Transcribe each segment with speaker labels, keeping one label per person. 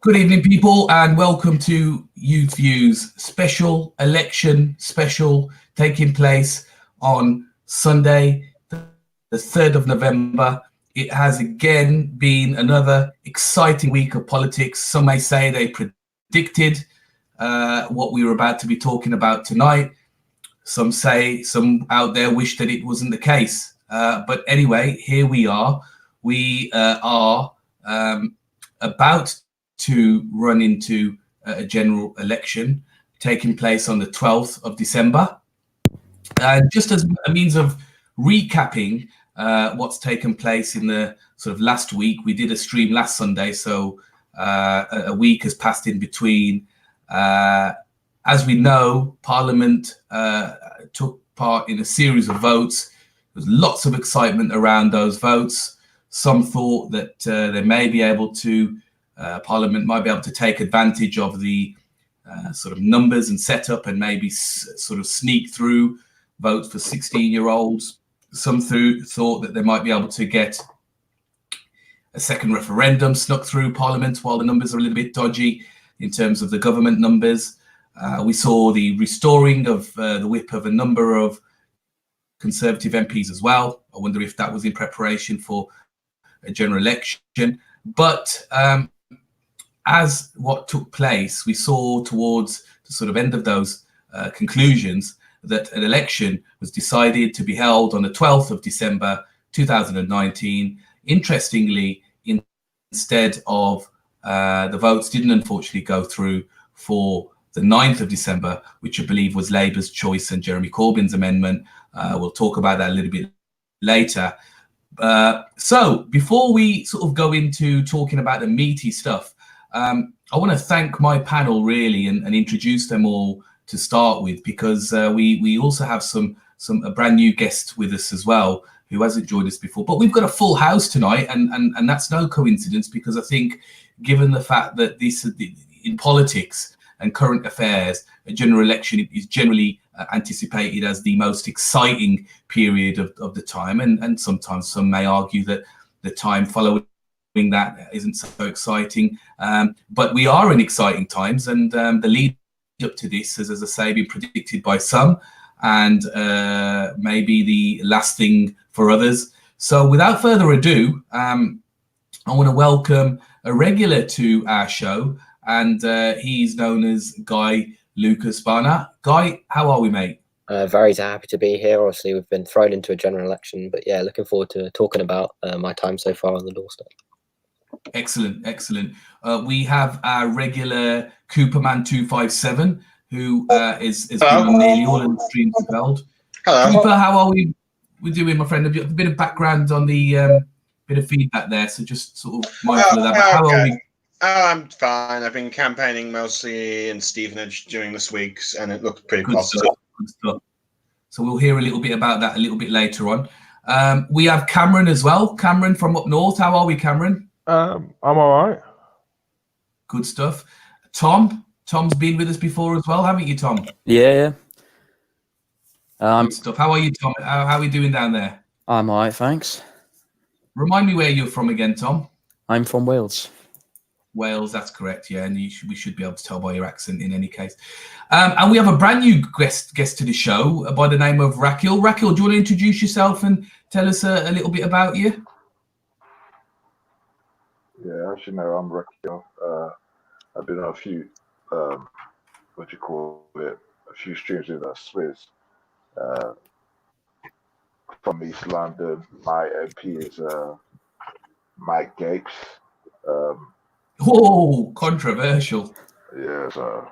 Speaker 1: Good evening, people, and welcome to Youth Views special election special taking place on Sunday, the 3rd of November. It has again been another exciting week of politics. Some may say they predicted what we were about to be talking about tonight. Some say, some out there wish that it wasn't the case. But anyway, here we are. We are about to run into a general election taking place on the 12th of December. Just as a means of recapping what's taken place in the sort of last week, we did a stream last Sunday, so a week has passed in between. As we know, Parliament took part in a series of votes. There was lots of excitement around those votes. Some thought that they may be able to Parliament might be able to take advantage of the sort of numbers and setup and maybe sort of sneak through votes for 16-year-olds. Some thought that they might be able to get a second referendum snuck through Parliament while the numbers are a little bit dodgy in terms of the government numbers. We saw the restoring of the whip of a number of Conservative MPs as well. I wonder if that was in preparation for a general election. But as what took place, we saw towards the sort of end of those conclusions that an election was decided to be held on the 12th of December 2019. Interestingly, instead of the votes didn't unfortunately go through for the 9th of December, which I believe was Labour's choice and Jeremy Corbyn's amendment. We'll talk about that a little bit later. So before we sort of go into talking about the meaty stuff, I want to thank my panel really and introduce them all to start with, because we also have a brand new guest with us as well who hasn't joined us before. But we've got a full house tonight, and that's no coincidence, because I think given the fact that this in politics and current affairs, a general election is generally anticipated as the most exciting period of the time, and sometimes some may argue that the time following that isn't so exciting, but we are in exciting times, and the lead up to this has, as I say, been predicted by some, and maybe the last thing for others. So without further ado, I want to welcome a regular to our show, and he's known as Guy Lucas Barnett. Guy, how are we, mate?
Speaker 2: Very happy to be here. Obviously, we've been thrown into a general election, but yeah, looking forward to talking about my time so far on the doorstep.
Speaker 1: Excellent. We have our regular Cooperman 257, who is been on nearly all of the streams we've held.
Speaker 3: Hello.
Speaker 1: Cooper, how are we? We're doing, my friend. A bit of background on the bit of feedback there, so just sort of mindful of that. But how are we?
Speaker 3: I'm fine. I've been campaigning mostly in Stevenage during this week, and it looked pretty positive.
Speaker 1: Good stuff. So we'll hear a little bit about that a little bit later on. We have Cameron as well. Cameron from up north. How are we, Cameron?
Speaker 4: I'm all right.
Speaker 1: Good stuff. Tom's been with us before as well, haven't you, Tom?
Speaker 5: Yeah.
Speaker 1: Good stuff. How are you, Tom? How are we doing down there?
Speaker 5: I'm all right, thanks.
Speaker 1: Remind me where you're from again, Tom.
Speaker 5: I'm from Wales.
Speaker 1: Wales, that's correct, yeah, and we should be able to tell by your accent in any case. And we have a brand new guest to the show by the name of Rakil. Rakil, do you want to introduce yourself and tell us a little bit about you?
Speaker 4: Yeah, as you know, I'm Rakil. I've been on a few, a few streams with Swizz. From East London. My MP is Mike Gapes.
Speaker 1: Oh, controversial.
Speaker 4: Yeah, so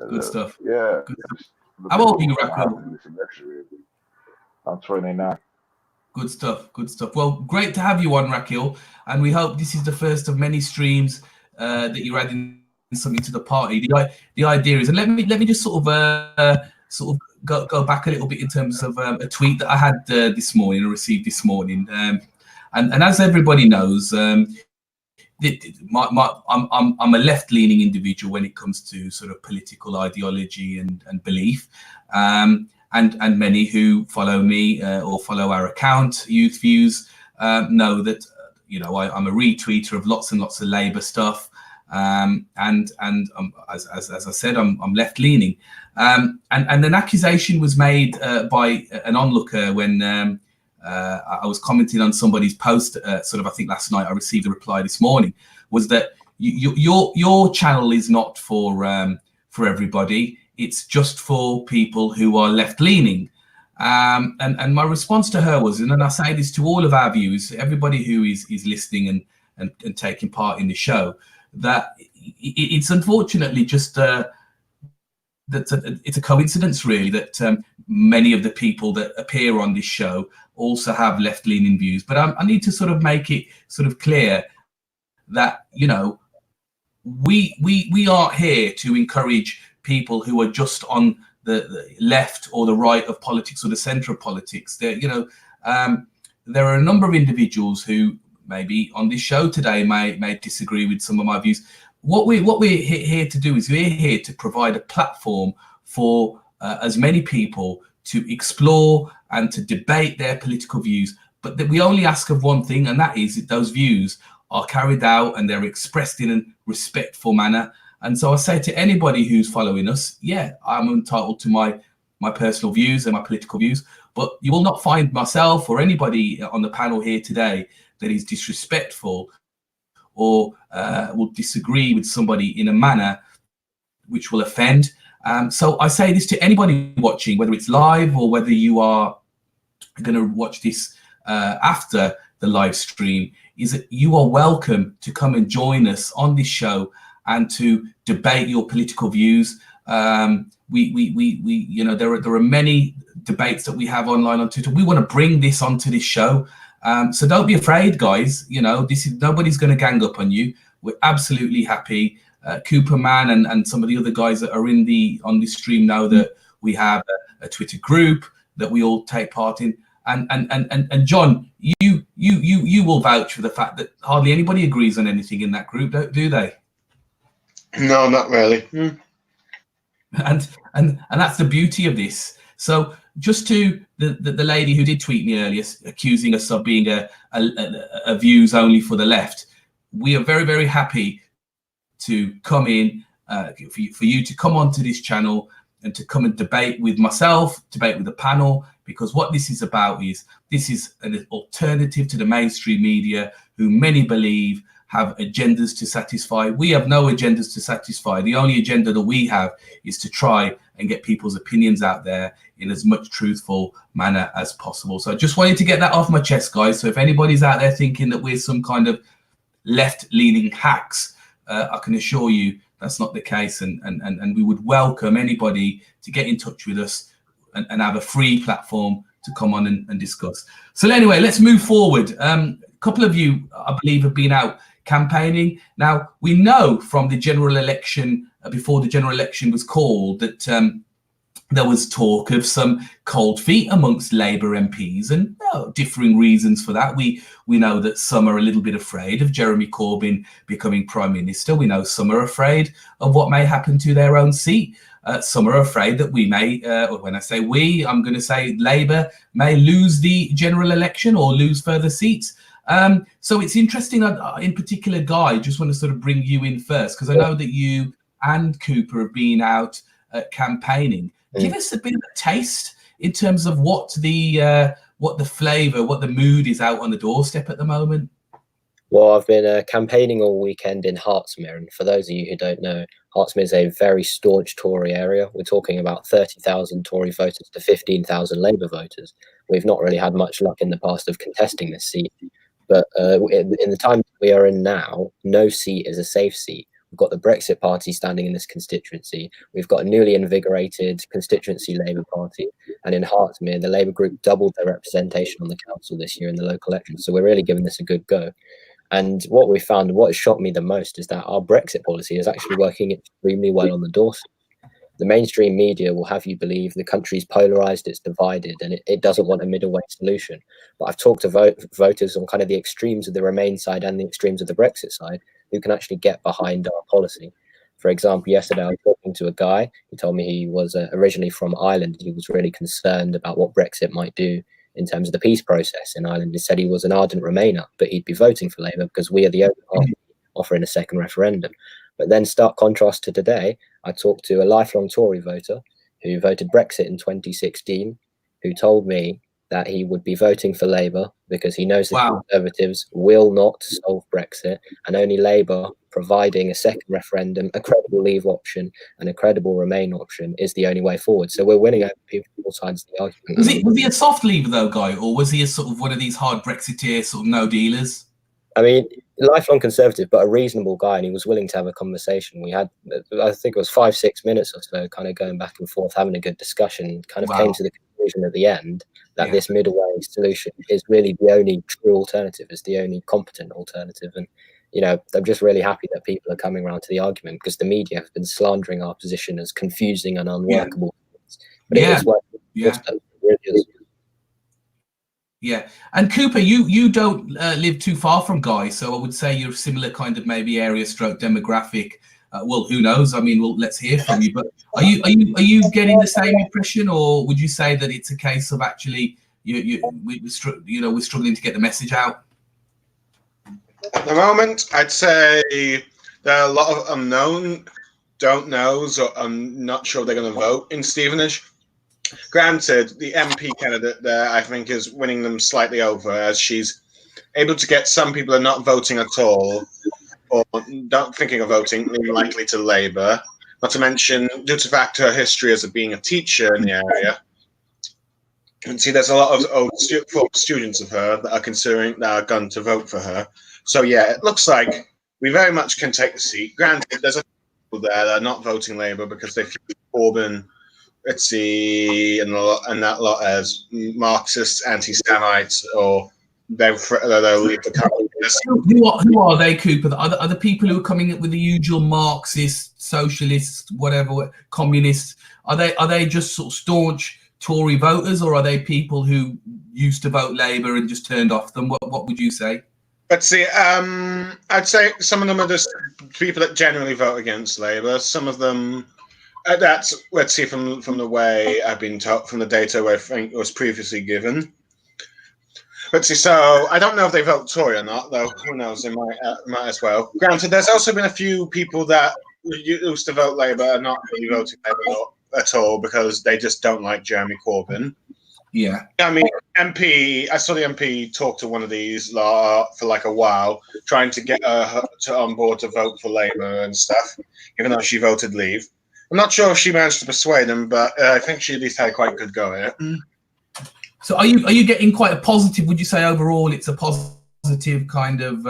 Speaker 1: good stuff.
Speaker 4: Yeah.
Speaker 1: Good stuff. How old are you, Rakil?
Speaker 4: I'm 29.
Speaker 1: Good stuff. Well, great to have you on, Rakil, and we hope this is the first of many streams that you're adding something to the party. The idea is, and let me just sort of go back a little bit in terms of a tweet that I had this morning, or received this morning, and as everybody knows, I'm a left-leaning individual when it comes to sort of political ideology and belief, and many who follow me or follow our account, Youth Views, know that I'm a retweeter of lots and lots of Labour stuff, As I said, I'm left leaning. And an accusation was made by an onlooker when I was commenting on somebody's post. I think last night. I received a reply this morning. Was that your channel is not for everybody. It's just for people who are left leaning. And my response to her was, and I say this to all of our viewers, everybody who is listening and taking part in the show, that it's unfortunately just it's a coincidence, really, that many of the people that appear on this show also have left-leaning views. But I need to sort of make it sort of clear that, you know, we aren't here to encourage people who are just on the left or the right of politics or the centre of politics. There are a number of individuals who maybe on this show today may disagree with some of my views. What we're here to do is we're here to provide a platform for as many people to explore and to debate their political views, but that we only ask of one thing, and that is that those views are carried out and they're expressed in a respectful manner. And so I say to anybody who's following us, yeah, I'm entitled to my personal views and my political views, but you will not find myself or anybody on the panel here today that is disrespectful or will disagree with somebody in a manner which will offend. So I say this to anybody watching, whether it's live or whether you are going to watch this after the live stream, is that you are welcome to come and join us on this show and to debate your political views. You know, there are many debates that we have online on Twitter. We want to bring this onto this show. So don't be afraid, guys. You know, nobody's going to gang up on you. We're absolutely happy. Cooper Man and some of the other guys that are on this stream know that we have a Twitter group that we all take part in. And John, you will vouch for the fact that hardly anybody agrees on anything in that group, do they?
Speaker 3: No, not really.
Speaker 1: And that's the beauty of this. So just to the lady who did tweet me earlier, accusing us of being a views only for the left, we are very, very happy to come in for you to come onto this channel and to come and debate with myself, debate with the panel, because what this is about is this is an alternative to the mainstream media, who many believe have agendas to satisfy. We have no agendas to satisfy. The only agenda that we have is to try and get people's opinions out there in as much truthful manner as possible. So I just wanted to get that off my chest, guys. So if anybody's out there thinking that we're some kind of left-leaning hacks, I can assure you that's not the case. And we would welcome anybody to get in touch with us and have a free platform to come on and discuss. So anyway, let's move forward. A couple of you, I believe, have been out campaigning. Now, we know from the general election, before the general election was called, that there was talk of some cold feet amongst Labour MPs, and differing reasons for that. We know that some are a little bit afraid of Jeremy Corbyn becoming Prime Minister. We know some are afraid of what may happen to their own seat. Some are afraid that we may, or when I say we, I'm going to say Labour may lose the general election or lose further seats. So it's interesting, in particular, Guy, just want to sort of bring you in first, because I know that you and Cooper have been out campaigning. Give us a bit of a taste in terms of what the flavour, what the mood is out on the doorstep at the moment.
Speaker 2: Well, I've been campaigning all weekend in Hertsmere, and for those of you who don't know, Hertsmere is a very staunch Tory area. We're talking about 30,000 Tory voters to 15,000 Labour voters. We've not really had much luck in the past of contesting this seat, but in the time we are in now, no seat is a safe seat. We've got the Brexit Party standing in this constituency. We've got a newly invigorated constituency Labour Party. And in Hertsmere, the Labour group doubled their representation on the council this year in the local elections. So we're really giving this a good go. And what we found, what has shocked me the most, is that our Brexit policy is actually working extremely well on the doorstep. The mainstream media will have you believe the country's polarised, it's divided, and it doesn't want a middle way solution. But I've talked to voters on kind of the extremes of the Remain side and the extremes of the Brexit side who can actually get behind our policy. For example, yesterday I was talking to a guy who told me he was originally from Ireland. He was really concerned about what Brexit might do in terms of the peace process in Ireland. He said he was an ardent Remainer, but he'd be voting for Labour because we are the only party offering a second referendum. But then stark contrast to today, I talked to a lifelong Tory voter who voted Brexit in 2016, who told me that he would be voting for Labour because he knows the Conservatives will not solve Brexit, and only Labour providing a second referendum, a credible leave option, and a credible remain option is the only way forward. So we're winning over people on all sides of the argument.
Speaker 1: Was he a soft leaver though, Guy, or was he a sort of one of these hard Brexiteer sort of no dealers?
Speaker 2: I mean, lifelong Conservative, but a reasonable guy, and he was willing to have a conversation. We had, I think it was 5-6 minutes or so, kind of going back and forth, having a good discussion, kind of came to the conclusion at the end that this middle way solution is really the only true alternative, is the only competent alternative. And, you know, I'm just really happy that people are coming around to the argument, because the media have been slandering our position as confusing and unworkable. But it is working. It really is.
Speaker 1: Yeah, and Cooper, you don't live too far from Guy, so I would say you're a similar kind of maybe area stroke demographic. Well, who knows? I mean, well, let's hear from you. But are you getting the same impression, or would you say that it's a case of actually we're struggling to get the message out?
Speaker 3: At the moment, I'd say there are a lot of unknown, don't knows, or I'm not sure they're going to vote in Stevenage. Granted, the MP candidate there, I think, is winning them slightly over, as she's able to get some people who are not voting at all, or not thinking of voting, likely to Labour. Not to mention, due to the fact her history as being a teacher in the area. And see, there's a lot of old students of her that are considering, that are going to vote for her. So yeah, it looks like we very much can take the seat. Granted, there's a people there that are not voting Labour because they feel Corbyn, let's see, and that lot as Marxists, anti-Semites, or they'll leave the country.
Speaker 1: Who are they, Cooper? Are the people who are coming up with the usual Marxists, socialists, whatever, communists? Are they just sort of staunch Tory voters, or are they people who used to vote Labour and just turned off them? What would you say?
Speaker 3: Let's see. I'd say some of them are just people that generally vote against Labour. Some of them. That's, let's see, from the way I've been taught, from the data I think was previously given. Let's see, so I don't know if they vote Tory or not, though. Who knows? They might as well. Granted, there's also been a few people that used to vote Labour and not really voting Labour at all because they just don't like Jeremy Corbyn.
Speaker 1: Yeah.
Speaker 3: I mean, I saw the MP talk to one of these for like a while, trying to get her on board to vote for Labour and stuff, even though she voted Leave. I'm not sure if she managed to persuade him, but I think she at least had a quite good go at it.
Speaker 1: So are you getting quite a positive? Would you say overall it's a positive kind of?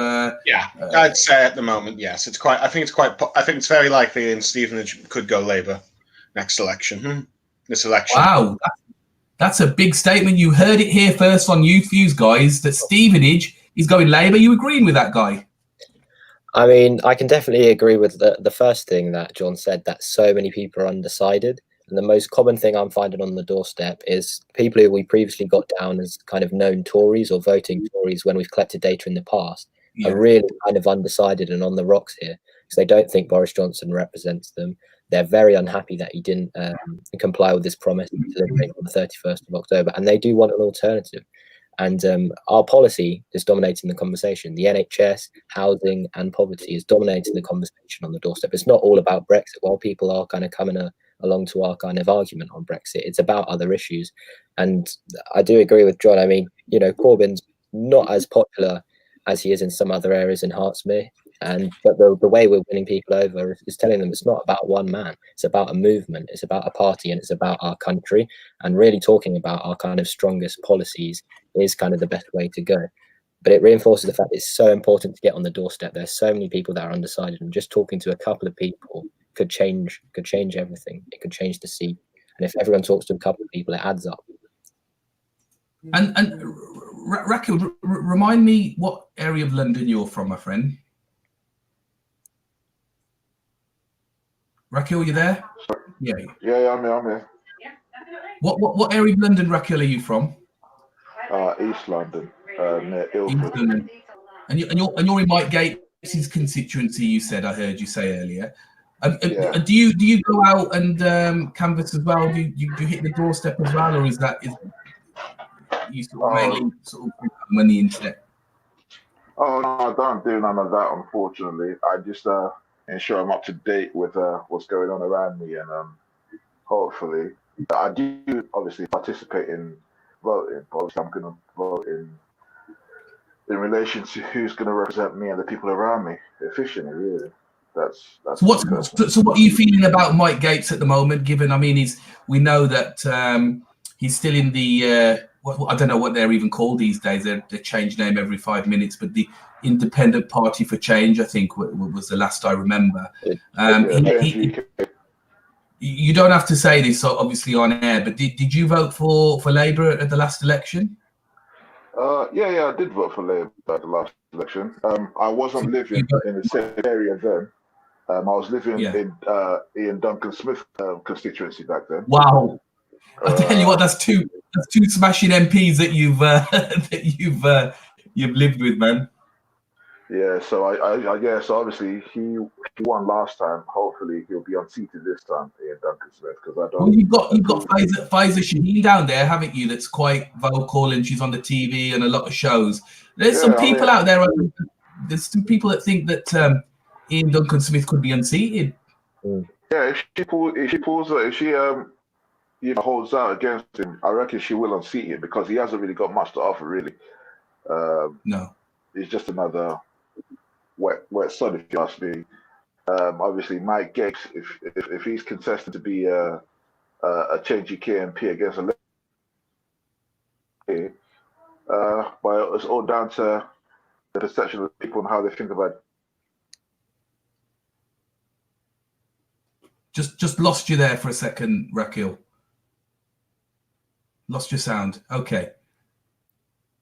Speaker 3: Yeah, I'd say at the moment, yes. It's quite. I think it's very likely in Stevenage could go Labour next election. This election.
Speaker 1: Wow, that's a big statement. You heard it here first on Youth Views, guys. That Stevenage is going Labour. You agreeing with that, Guy?
Speaker 2: I mean, I can definitely agree with the first thing that John said, that so many people are undecided. And the most common thing I'm finding on the doorstep is people who we previously got down as kind of known Tories or voting Tories when we've collected data in the past are really kind of undecided and on the rocks here, because they don't think Boris Johnson represents them. They're very unhappy that he didn't comply with his promise delivering on the 31st of October, and they do want an alternative. And our policy is dominating the conversation. The NHS, housing and poverty is dominating the conversation on the doorstep. It's not all about Brexit. While people are kind of coming along to our kind of argument on Brexit, it's about other issues. And I do agree with John. I mean, you know, Corbyn's not as popular as he is in some other areas in Hertsmere. But the way we're winning people over is telling them it's not about one man. It's about a movement. It's about a party, and it's about our country. And really talking about our kind of strongest policies is kind of the best way to go. But it reinforces the fact it's so important to get on the doorstep. There's so many people that are undecided, and just talking to a couple of people could change everything. It could change the seat. And if everyone talks to a couple of people, it adds up.
Speaker 1: And Raquel, remind me what area of London you're from, my friend. Raquel, you there?
Speaker 4: Yeah, I'm here.
Speaker 1: What area of London, Raquel, are you from?
Speaker 4: East London, near Ilford.
Speaker 1: London. And you're in Mike Gates's constituency. You said, I heard you say earlier. Do you go out and canvass as well? Do you hit the doorstep as well, or is you sort of mainly sort of on the internet?
Speaker 4: Oh no, I don't do none of that, unfortunately. I just ensure I'm up to date with what's going on around me, and hopefully I do obviously participate in voting, but obviously I'm going to vote in relation to who's going to represent me and the people around me efficiently. Really, that's
Speaker 1: So what are you feeling about Mike Gates at the moment? Given, I mean, we know that he's still in the I don't know what they're even called these days. They change name every 5 minutes, but the Independent Party for Change, I think, was the last I remember. You don't have to say this, obviously, on air, but did you vote for Labour at the last election?
Speaker 4: Yeah, I did vote for Labour at the last election. I wasn't living in the same area then. I was living in Ian Duncan Smith constituency back then.
Speaker 1: Wow! I tell you what, that's two smashing MPs that you've lived with, man.
Speaker 4: Yeah, so so obviously he won last time. Hopefully he'll be unseated this time, Ian Duncan Smith, because I don't.
Speaker 1: Well, you've got Faiza Shaheen down there, haven't you? That's quite vocal and she's on the TV and a lot of shows. There's some people out there. There's some people that think that Ian Duncan Smith could be unseated.
Speaker 4: Yeah, if she holds out against him, I reckon she will unseat him because he hasn't really got much to offer, really.
Speaker 1: No,
Speaker 4: he's just another wet son, if you ask me. Obviously, Mike Gates, if he's contested to be a changey KMP against a but it's all down to the perception of people and how they think about it.
Speaker 1: Just lost you there for a second, Raquel. Lost your sound. Okay.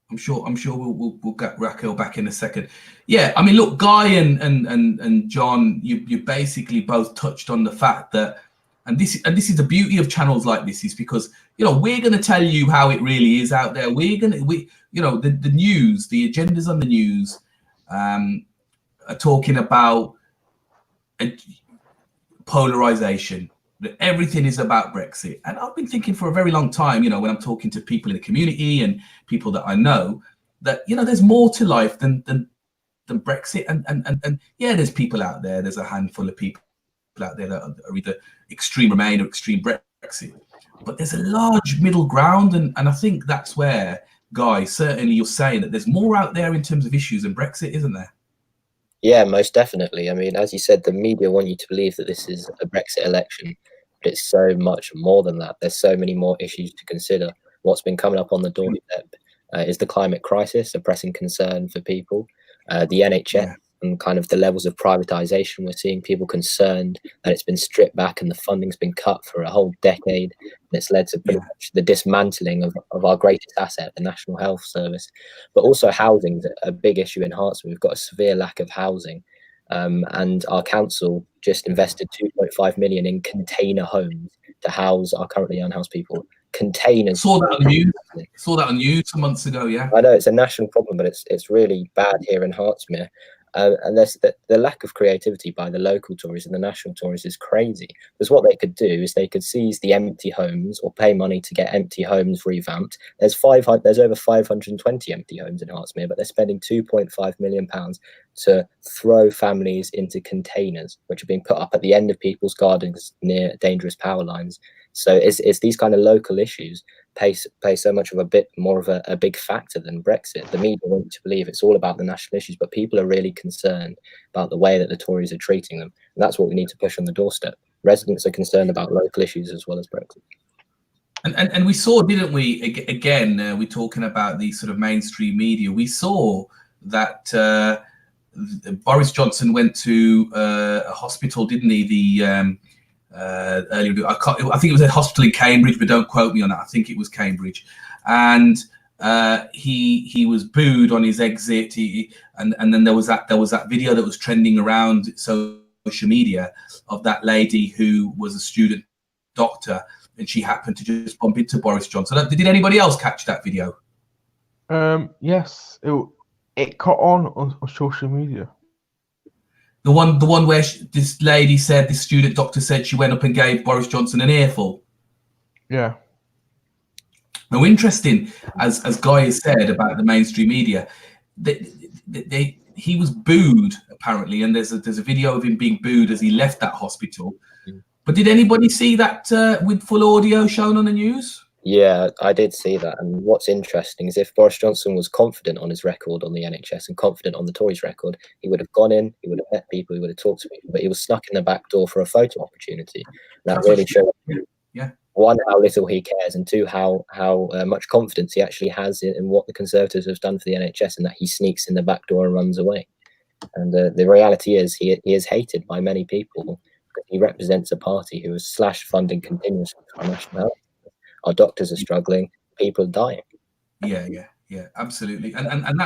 Speaker 1: I'm sure we'll get Raquel back in a second. Yeah, I mean, look, Guy and John, you basically both touched on the fact that, and this is the beauty of channels like this, is because we're going to tell you how it really is out there. The news, the agendas on the news, are talking about polarization. That everything is about Brexit. And I've been thinking for a very long time, when I'm talking to people in the community and people that I know, that, there's more to life than Brexit. And yeah, there's people out there, there's a handful of people out there that are either extreme Remain or extreme Brexit. But there's a large middle ground. And I think that's where, Guy, certainly you're saying that there's more out there in terms of issues than Brexit, isn't there?
Speaker 2: Yeah, most definitely. I mean, as you said, the media want you to believe that this is a Brexit election, but it's so much more than that. There's so many more issues to consider. What's been coming up on the doorstep is the climate crisis, a pressing concern for people, the NHS, and kind of the levels of privatization. We're seeing people concerned that it's been stripped back and the funding's been cut for a whole decade. And it's led to pretty much the dismantling of our greatest asset, the National Health Service. But also housing is a big issue in Hertfordshire. We've got a severe lack of housing. And our council just invested 2.5 million in container homes to house our currently unhoused people. Containers.
Speaker 1: Saw that on news some months ago. Yeah,
Speaker 2: I know it's a national problem, but it's really bad here in Hertfordshire. And the lack of creativity by the local Tories and the national Tories is crazy. Because what they could do is they could seize the empty homes or pay money to get empty homes revamped. There's over 520 empty homes in Hertfordshire, but they're spending £2.5 million to throw families into containers, which are being put up at the end of people's gardens near dangerous power lines. So it's these kind of local issues play so much of a bit more of a big factor than Brexit. The media want you to believe it's all about the national issues, but people are really concerned about the way that the Tories are treating them. And that's what we need to push on the doorstep. Residents are concerned about local issues as well as Brexit.
Speaker 1: And we saw, didn't we, again, we're talking about the sort of mainstream media. We saw that Boris Johnson went to a hospital, didn't he? Earlier, I think it was a hospital in Cambridge, but don't quote me on that. I think it was Cambridge, and he was booed on his exit. And then there was that video that was trending around social media of that lady who was a student doctor, and she happened to just bump into Boris Johnson. Did anybody else catch that video?
Speaker 6: Yes, it caught on social media.
Speaker 1: The one where this lady said, this student doctor said she went up and gave Boris Johnson an earful.
Speaker 6: Yeah.
Speaker 1: Now, interesting, as Guy has said about the mainstream media, he was booed apparently, and there's a video of him being booed as he left that hospital.
Speaker 2: Mm.
Speaker 1: But did anybody see that with full audio shown on the news?
Speaker 2: Yeah, I did see that. And what's interesting is if Boris Johnson was confident on his record on the NHS and confident on the Tories record, he would have gone in, he would have met people, he would have talked to people, but he was snuck in the back door for a photo opportunity. And that really showed, one, how little he cares, and two, how much confidence he actually has in what the Conservatives have done for the NHS, and that he sneaks in the back door and runs away. And the reality is he is hated by many people because he represents a party who has slashed funding continuously for our national health. Our doctors are struggling, people are dying.
Speaker 1: Yeah, absolutely. And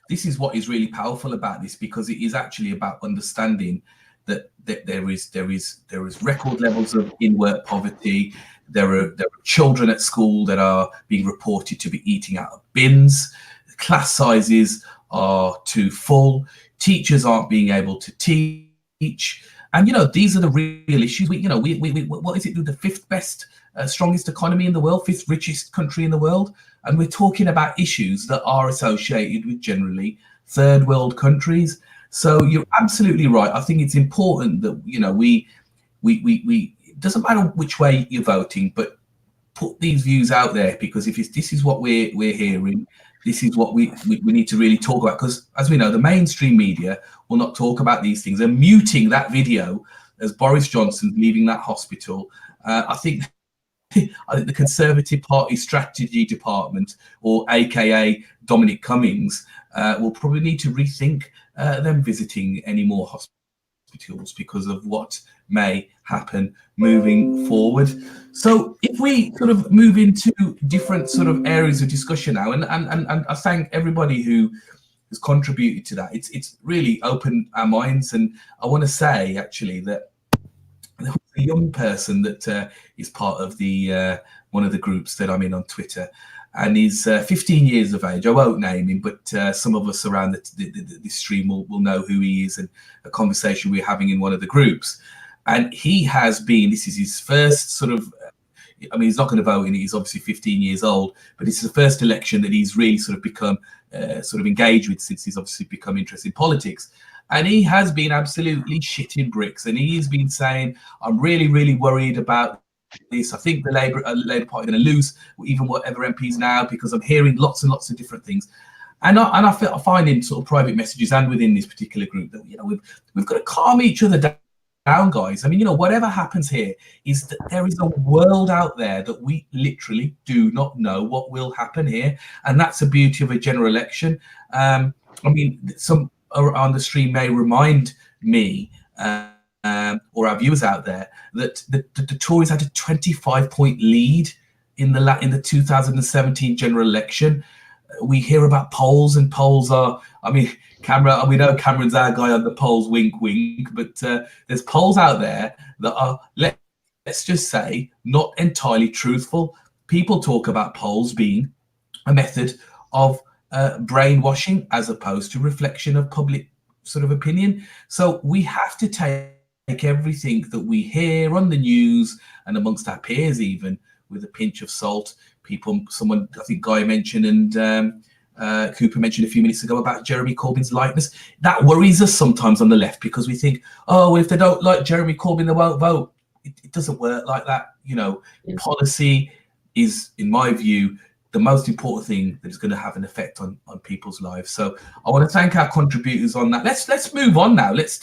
Speaker 1: this is what is really powerful about this, because it is actually about understanding that there is record levels of in-work poverty. There are children at school that are being reported to be eating out of bins. Class sizes are too full. Teachers aren't being able to teach. And these are the real issues. We what is it? The fifth best, strongest economy in the world, fifth richest country in the world, and we're talking about issues that are associated with generally third world countries. So you're absolutely right. I think it's important that we it doesn't matter which way you're voting, but put these views out there, because if this is what we're hearing, this is what we need to really talk about, because as we know, the mainstream media will not talk about these things. And muting that video as Boris Johnson leaving that hospital, I think the Conservative Party strategy department, or AKA Dominic Cummings, will probably need to rethink them visiting any more hospitals because of what may happen moving forward. So if we sort of move into different sort of areas of discussion now, and I thank everybody who has contributed to that. It's really opened our minds, and I want to say actually that there was a young person that is part of the one of the groups that I'm in on Twitter, and he's 15 years of age. I won't name him, but some of us around this stream will know who he is, and a conversation we're having in one of the groups. And he has been, this is his first sort of, I mean, he's not going to vote in it. He's obviously 15 years old, but it's the first election that he's really sort of become sort of engaged with since he's obviously become interested in politics. And he has been absolutely shitting bricks. And he's been saying, I'm really, really worried about this. I think the Labour Party are going to lose even whatever MPs now, because I'm hearing lots and lots of different things. And I find in sort of private messages and within this particular group that, we've got to calm each other down, guys. I mean, whatever happens here is that there is a world out there that we literally do not know what will happen here. And that's the beauty of a general election. I mean, some on the stream may remind me or our viewers out there that the Tories had a 25-point lead in the 2017 general election. We hear about polls, and polls are, I mean, Cameron, we know Cameron's our guy on the polls, wink, wink, but there's polls out there that are, let's just say, not entirely truthful. People talk about polls being a method of brainwashing as opposed to reflection of public sort of opinion. So we have to take everything that we hear on the news and amongst our peers even with a pinch of salt. Someone, I think Guy mentioned and Cooper mentioned a few minutes ago about Jeremy Corbyn's likeness. That worries us sometimes on the left, because we think, oh, well, if they don't like Jeremy Corbyn, they won't vote. It doesn't work like that. Policy is, in my view, the most important thing that is going to have an effect on people's lives. So I want to thank our contributors on that. Let's move on now. Let's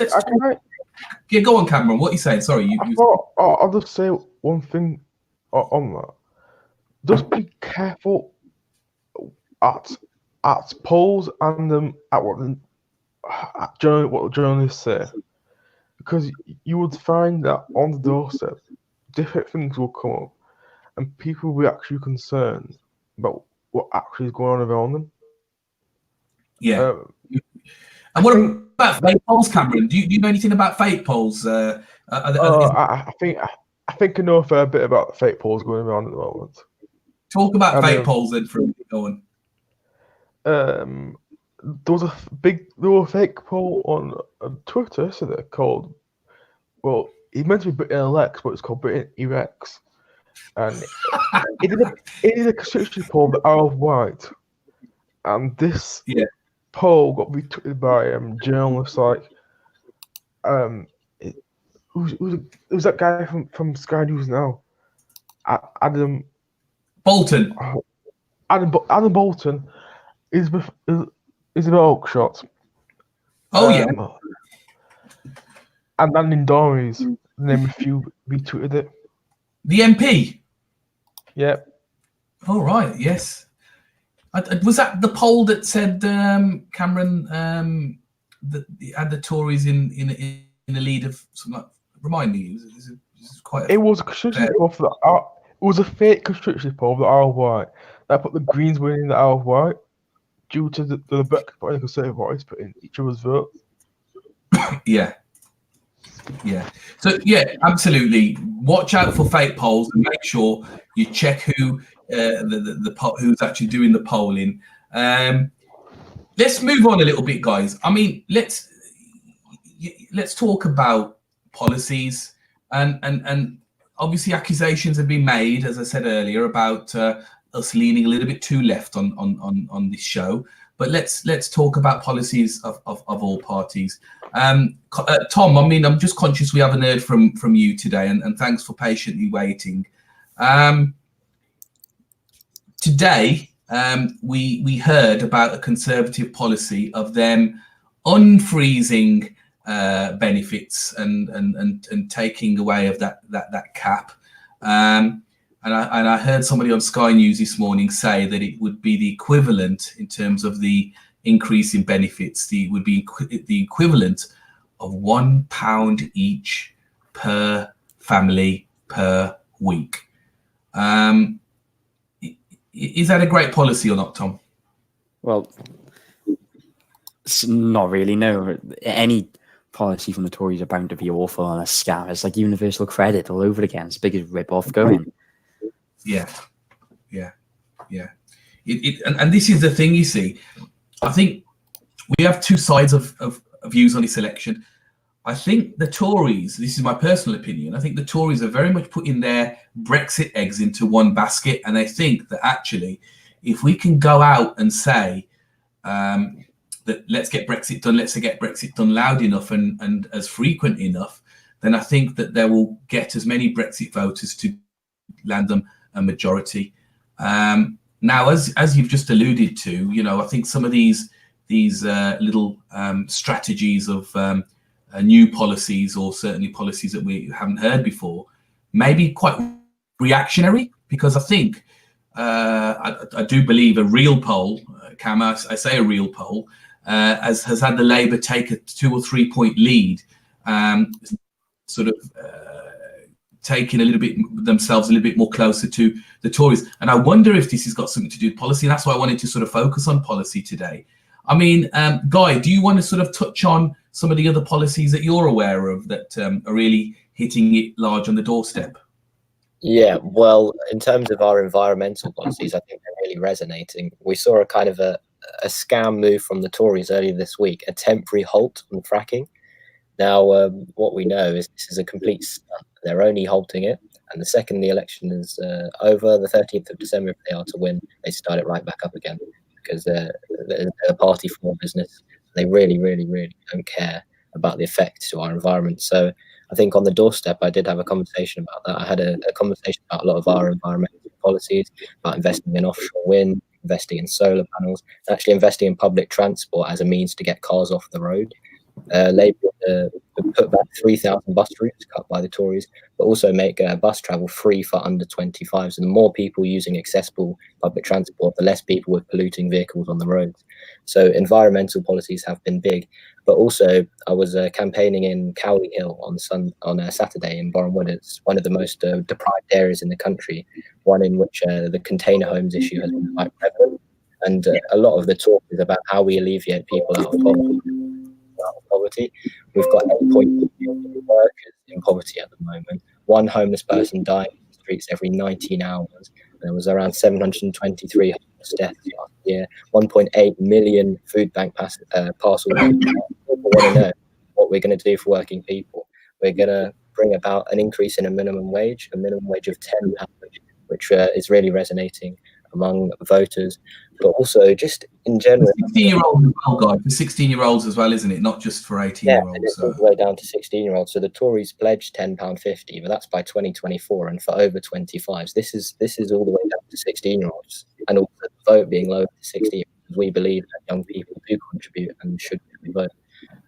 Speaker 1: yeah, go on, Cameron. What are you saying? Sorry,
Speaker 6: I'll just say one thing on that. Just be careful at polls and at what the journalists say, because you would find that on the doorstep, different things will come up, and people will be actually concerned about what actually is going on around them.
Speaker 1: Yeah. And what about fake polls, Cameron? Do you know anything about fake polls?
Speaker 6: I think I know a fair bit about the fake polls going around at the moment.
Speaker 1: Talk about fake polls then from going.
Speaker 6: There was a fake poll on Twitter yesterday called, well, he meant to be Britain Elects, but it's called Britain Erects. And it did a constituency poll of the Isle of Wight. And this poll got retweeted by journalists like it, who's that guy from Sky News now? Adam
Speaker 1: Bolton.
Speaker 6: Adam Bolton is Isabel Oakshot.
Speaker 1: Oh yeah.
Speaker 6: And then in Torys, name a few retweeted it.
Speaker 1: The MP.
Speaker 6: Yeah.
Speaker 1: Oh right. Yes. Was that the poll that said Cameron that had the Tories in the lead of something like? Remind me.
Speaker 6: It was a construction poll for the. It was a fake construction poll of the Isle of Wight that put the Greens winning the Isle of Wight due to the Brexit Party and Conservative Parties putting each other's vote.
Speaker 1: Yeah. So yeah, absolutely. Watch out for fake polls and make sure you check who who's actually doing the polling. Let's move on a little bit, guys. I mean, let's talk about policies and obviously accusations have been made, as I said earlier, about us leaning a little bit too left on this show. But let's talk about policies of all parties. Tom, I mean, I'm just conscious we haven't heard from you today, and thanks for patiently waiting. Today, we heard about a Conservative policy of them unfreezing benefits and taking away of that cap. And I heard somebody on Sky News this morning say that it would be the equivalent in terms of the increase in benefits. It would be the equivalent of £1 each per family per week. Is that a great policy or not, Tom?
Speaker 5: Well, it's not really. No, any policy from the Tories are bound to be awful and a scam. It's like universal credit all over again. It's the biggest rip-off going.
Speaker 1: Yeah. And this is the thing, you see. I think we have two sides of views on this election. I think the Tories, this is my personal opinion, I think the Tories are very much putting their Brexit eggs into one basket, and they think that actually, if we can go out and say that let's get Brexit done loud enough and as frequent enough, then I think that they will get as many Brexit voters to land them a majority. Now, as you've just alluded to, you know, I think some of these little strategies of new policies, or certainly policies that we haven't heard before, may be quite reactionary, because I think I do believe a real poll, Cam, I say a real poll, has had the Labour take a 2 or 3 point lead, sort of taking a little bit themselves a little bit more closer to the Tories. And I wonder if this has got something to do with policy. And that's why I wanted to sort of focus on policy today. I mean, Guy, do you want to sort of touch on some of the other policies that you're aware of that are really hitting it large on the doorstep?
Speaker 2: Yeah, well, in terms of our environmental policies, I think they're really resonating. We saw a kind of a scam move from the Tories earlier this week, a temporary halt on fracking. Now, what we know is this is a complete stunt. They're only halting it, and the second the election is over, the 13th of December, if they are to win, they start it right back up again, because they're a party for business. They really, really, really don't care about the effects to our environment. So I think on the doorstep, I did have a conversation about that. I had a conversation about a lot of our environmental policies, about investing in offshore wind, investing in solar panels, and actually investing in public transport as a means to get cars off the road. Labour put back 3,000 bus routes cut by the Tories, but also make bus travel free for under 25s. And the more people using accessible public transport, the less people with polluting vehicles on the roads. So environmental policies have been big. But also, I was campaigning in Cowley Hill on a Saturday in Borehamwood. It's one of the most deprived areas in the country, one in which the container homes issue has been quite prevalent. And a lot of the talk is about how we alleviate people out of poverty. We've got 8.2 million workers in poverty at the moment. One homeless person dying in the streets every 19 hours. There was around 723 homeless deaths last year. 1.8 million food bank parcels. People want to know what we're going to do for working people. We're going to bring about an increase in a minimum wage of £10, which is really resonating among voters, but also just in general.
Speaker 1: 16-year-olds as well, guys. For 16-year-olds as well, isn't it? Not just for 18-year-olds.
Speaker 2: It's all the way down to 16-year-olds. So the Tories pledged £10.50, but that's by 2024, and for over 25s. This is all the way down to 16-year-olds, and also the vote being lowered to 16. We believe that young people do contribute and should vote.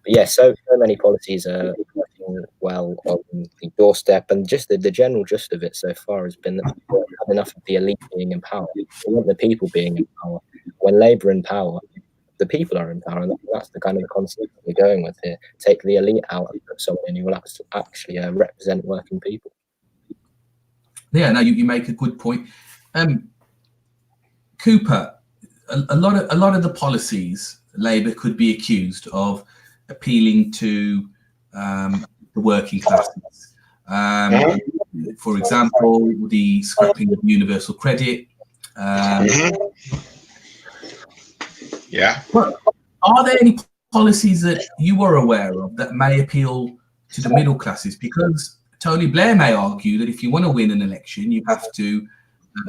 Speaker 2: But yeah, so many policies are working well on the doorstep, and just the general gist of it so far has been that we don't have enough of the elite being in power. We want the people being in power. When Labour in power, the people are in power, and that's the kind of the concept that we're going with here. Take the elite out and put someone in who will actually represent working people.
Speaker 1: Yeah, no, you make a good point. Cooper, a lot of the policies Labour could be accused of appealing to the working classes. For example, the scrapping of universal credit.
Speaker 3: Yeah.
Speaker 1: But are there any policies that you are aware of that may appeal to the middle classes? Because Tony Blair may argue that if you want to win an election, you have to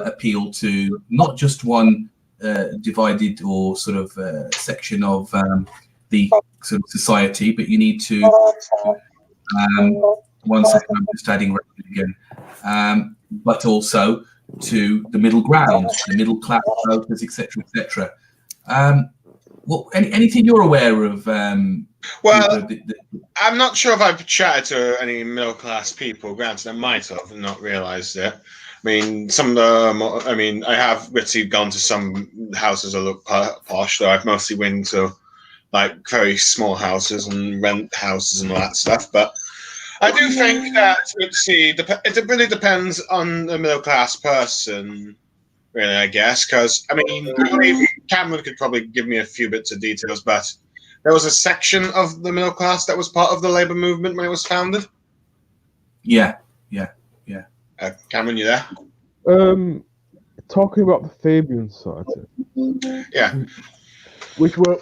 Speaker 1: appeal to not just one divided or sort of section of the sort of society, but you need to one second, I'm just adding right again, but also to the middle ground, the middle class voters, etc., etc. Well, anything you're aware of?
Speaker 3: Well, I'm not sure if I've chatted to any middle class people. Granted, I might have and not realised it. I mean, some of them. I mean, I have literally gone to some houses that look posh, though I've mostly been to like very small houses and rent houses and all that stuff. But I do think that it really depends on the middle class person, really, I guess. Because I mean, I believe Cameron could probably give me a few bits of details, but there was a section of the middle class that was part of the Labour movement when it was founded.
Speaker 1: Yeah.
Speaker 3: Cameron, you there?
Speaker 6: Talking about the Fabian Society.
Speaker 3: Yeah.
Speaker 6: Which were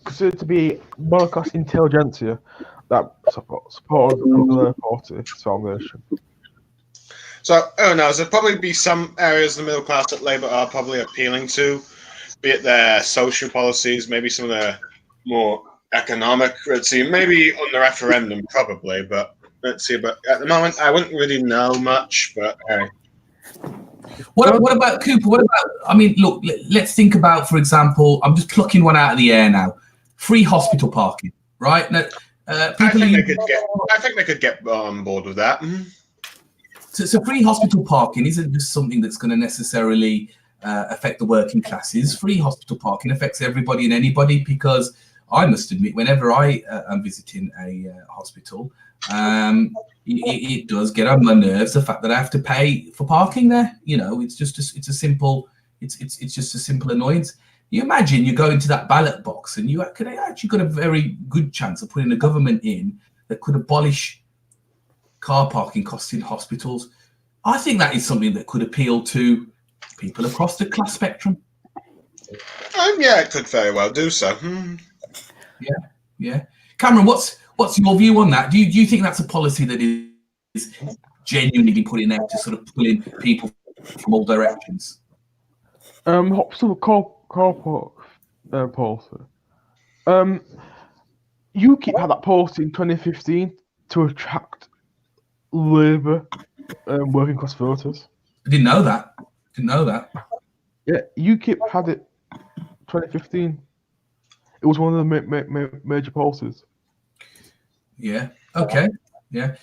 Speaker 6: considered to be middle class intelligentsia that supported the Labour Party's foundation.
Speaker 3: So, there'll probably be some areas of the middle class that Labour are probably appealing to, be it their social policies, maybe some of their more economic, let's see, maybe on the referendum, probably, but let's see. But at the moment, I wouldn't really know much, but
Speaker 1: What about Cooper? What about? I mean, look. Let's think about, for example, I'm just plucking one out of the air now. Free hospital parking, right? Now,
Speaker 3: I think they could get on board with that.
Speaker 1: So free hospital parking isn't just something that's going to necessarily affect the working classes. Free hospital parking affects everybody and anybody, because I must admit, whenever I am visiting a hospital, it does get on my nerves the fact that I have to pay for parking there. You know, it's just a simple annoyance. You imagine you go into that ballot box and you could actually got a very good chance of putting a government in that could abolish car parking costs in hospitals. I think that is something that could appeal to people across the class spectrum.
Speaker 3: Yeah, it could very well do so.
Speaker 1: Yeah. Cameron, what's your view on that? Do you think that's a policy that is genuinely been put in there to sort of pull in people from all directions?
Speaker 6: Hospital car policy. UKIP had that policy in 2015 to attract Labour working class voters.
Speaker 1: I didn't know that.
Speaker 6: Yeah, UKIP had it 2015. It was one of the major policies.
Speaker 1: Yeah. Okay. Yeah.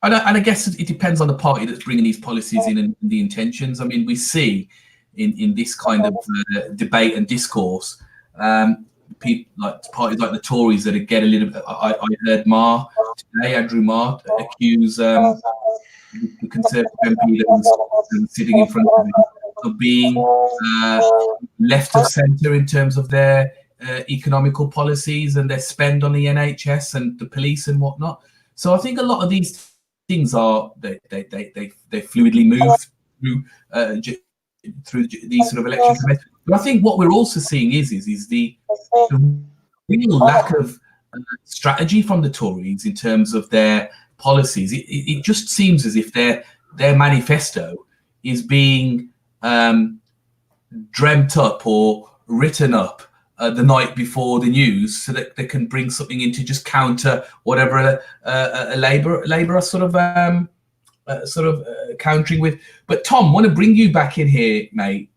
Speaker 1: And I guess it depends on the party that's bringing these policies in and the intentions. I mean, we see in this kind of debate and discourse, people like parties like the Tories that get a little bit. I heard Andrew Marr, accuse the Conservative MP that was sitting in front of him of being left of centre in terms of their economical policies and their spend on the NHS and the police and whatnot. So I think a lot of these things are they fluidly move through these sort of election committees. But I think what we're also seeing is the real lack of strategy from the Tories in terms of their policies. It just seems as if their manifesto is being dreamt up or written up the night before the news, so that they can bring something in to just counter whatever a Labour are sort of countering with. But Tom, want to bring you back in here, mate.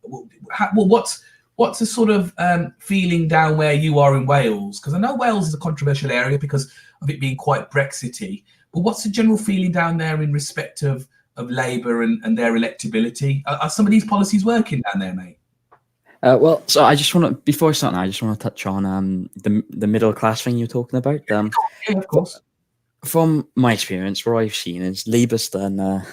Speaker 1: What's the sort of feeling down where you are in Wales? Because I know Wales is a controversial area because of it being quite Brexity. But what's the general feeling down there in respect of Labour and their electability? Are some of these policies working down there, mate?
Speaker 5: Well, so I just want to, before I start now, I just want to touch on the middle class thing you're talking about.
Speaker 1: Yeah, of course.
Speaker 5: From my experience, what I've seen is Labour's done a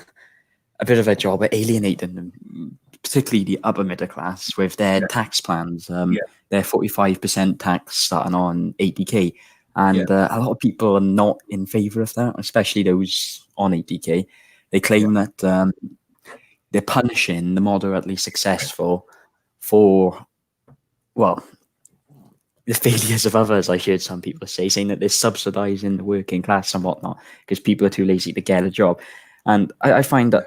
Speaker 5: bit of a job at alienating them, particularly the upper middle class, with their tax plans. Their 45% tax starting on 80k. And a lot of people are not in favour of that, especially those on 80k. They claim that they're punishing the moderately successful for, well, the failures of others. I heard some people saying that they're subsidising the working class and whatnot because people are too lazy to get a job. And I find that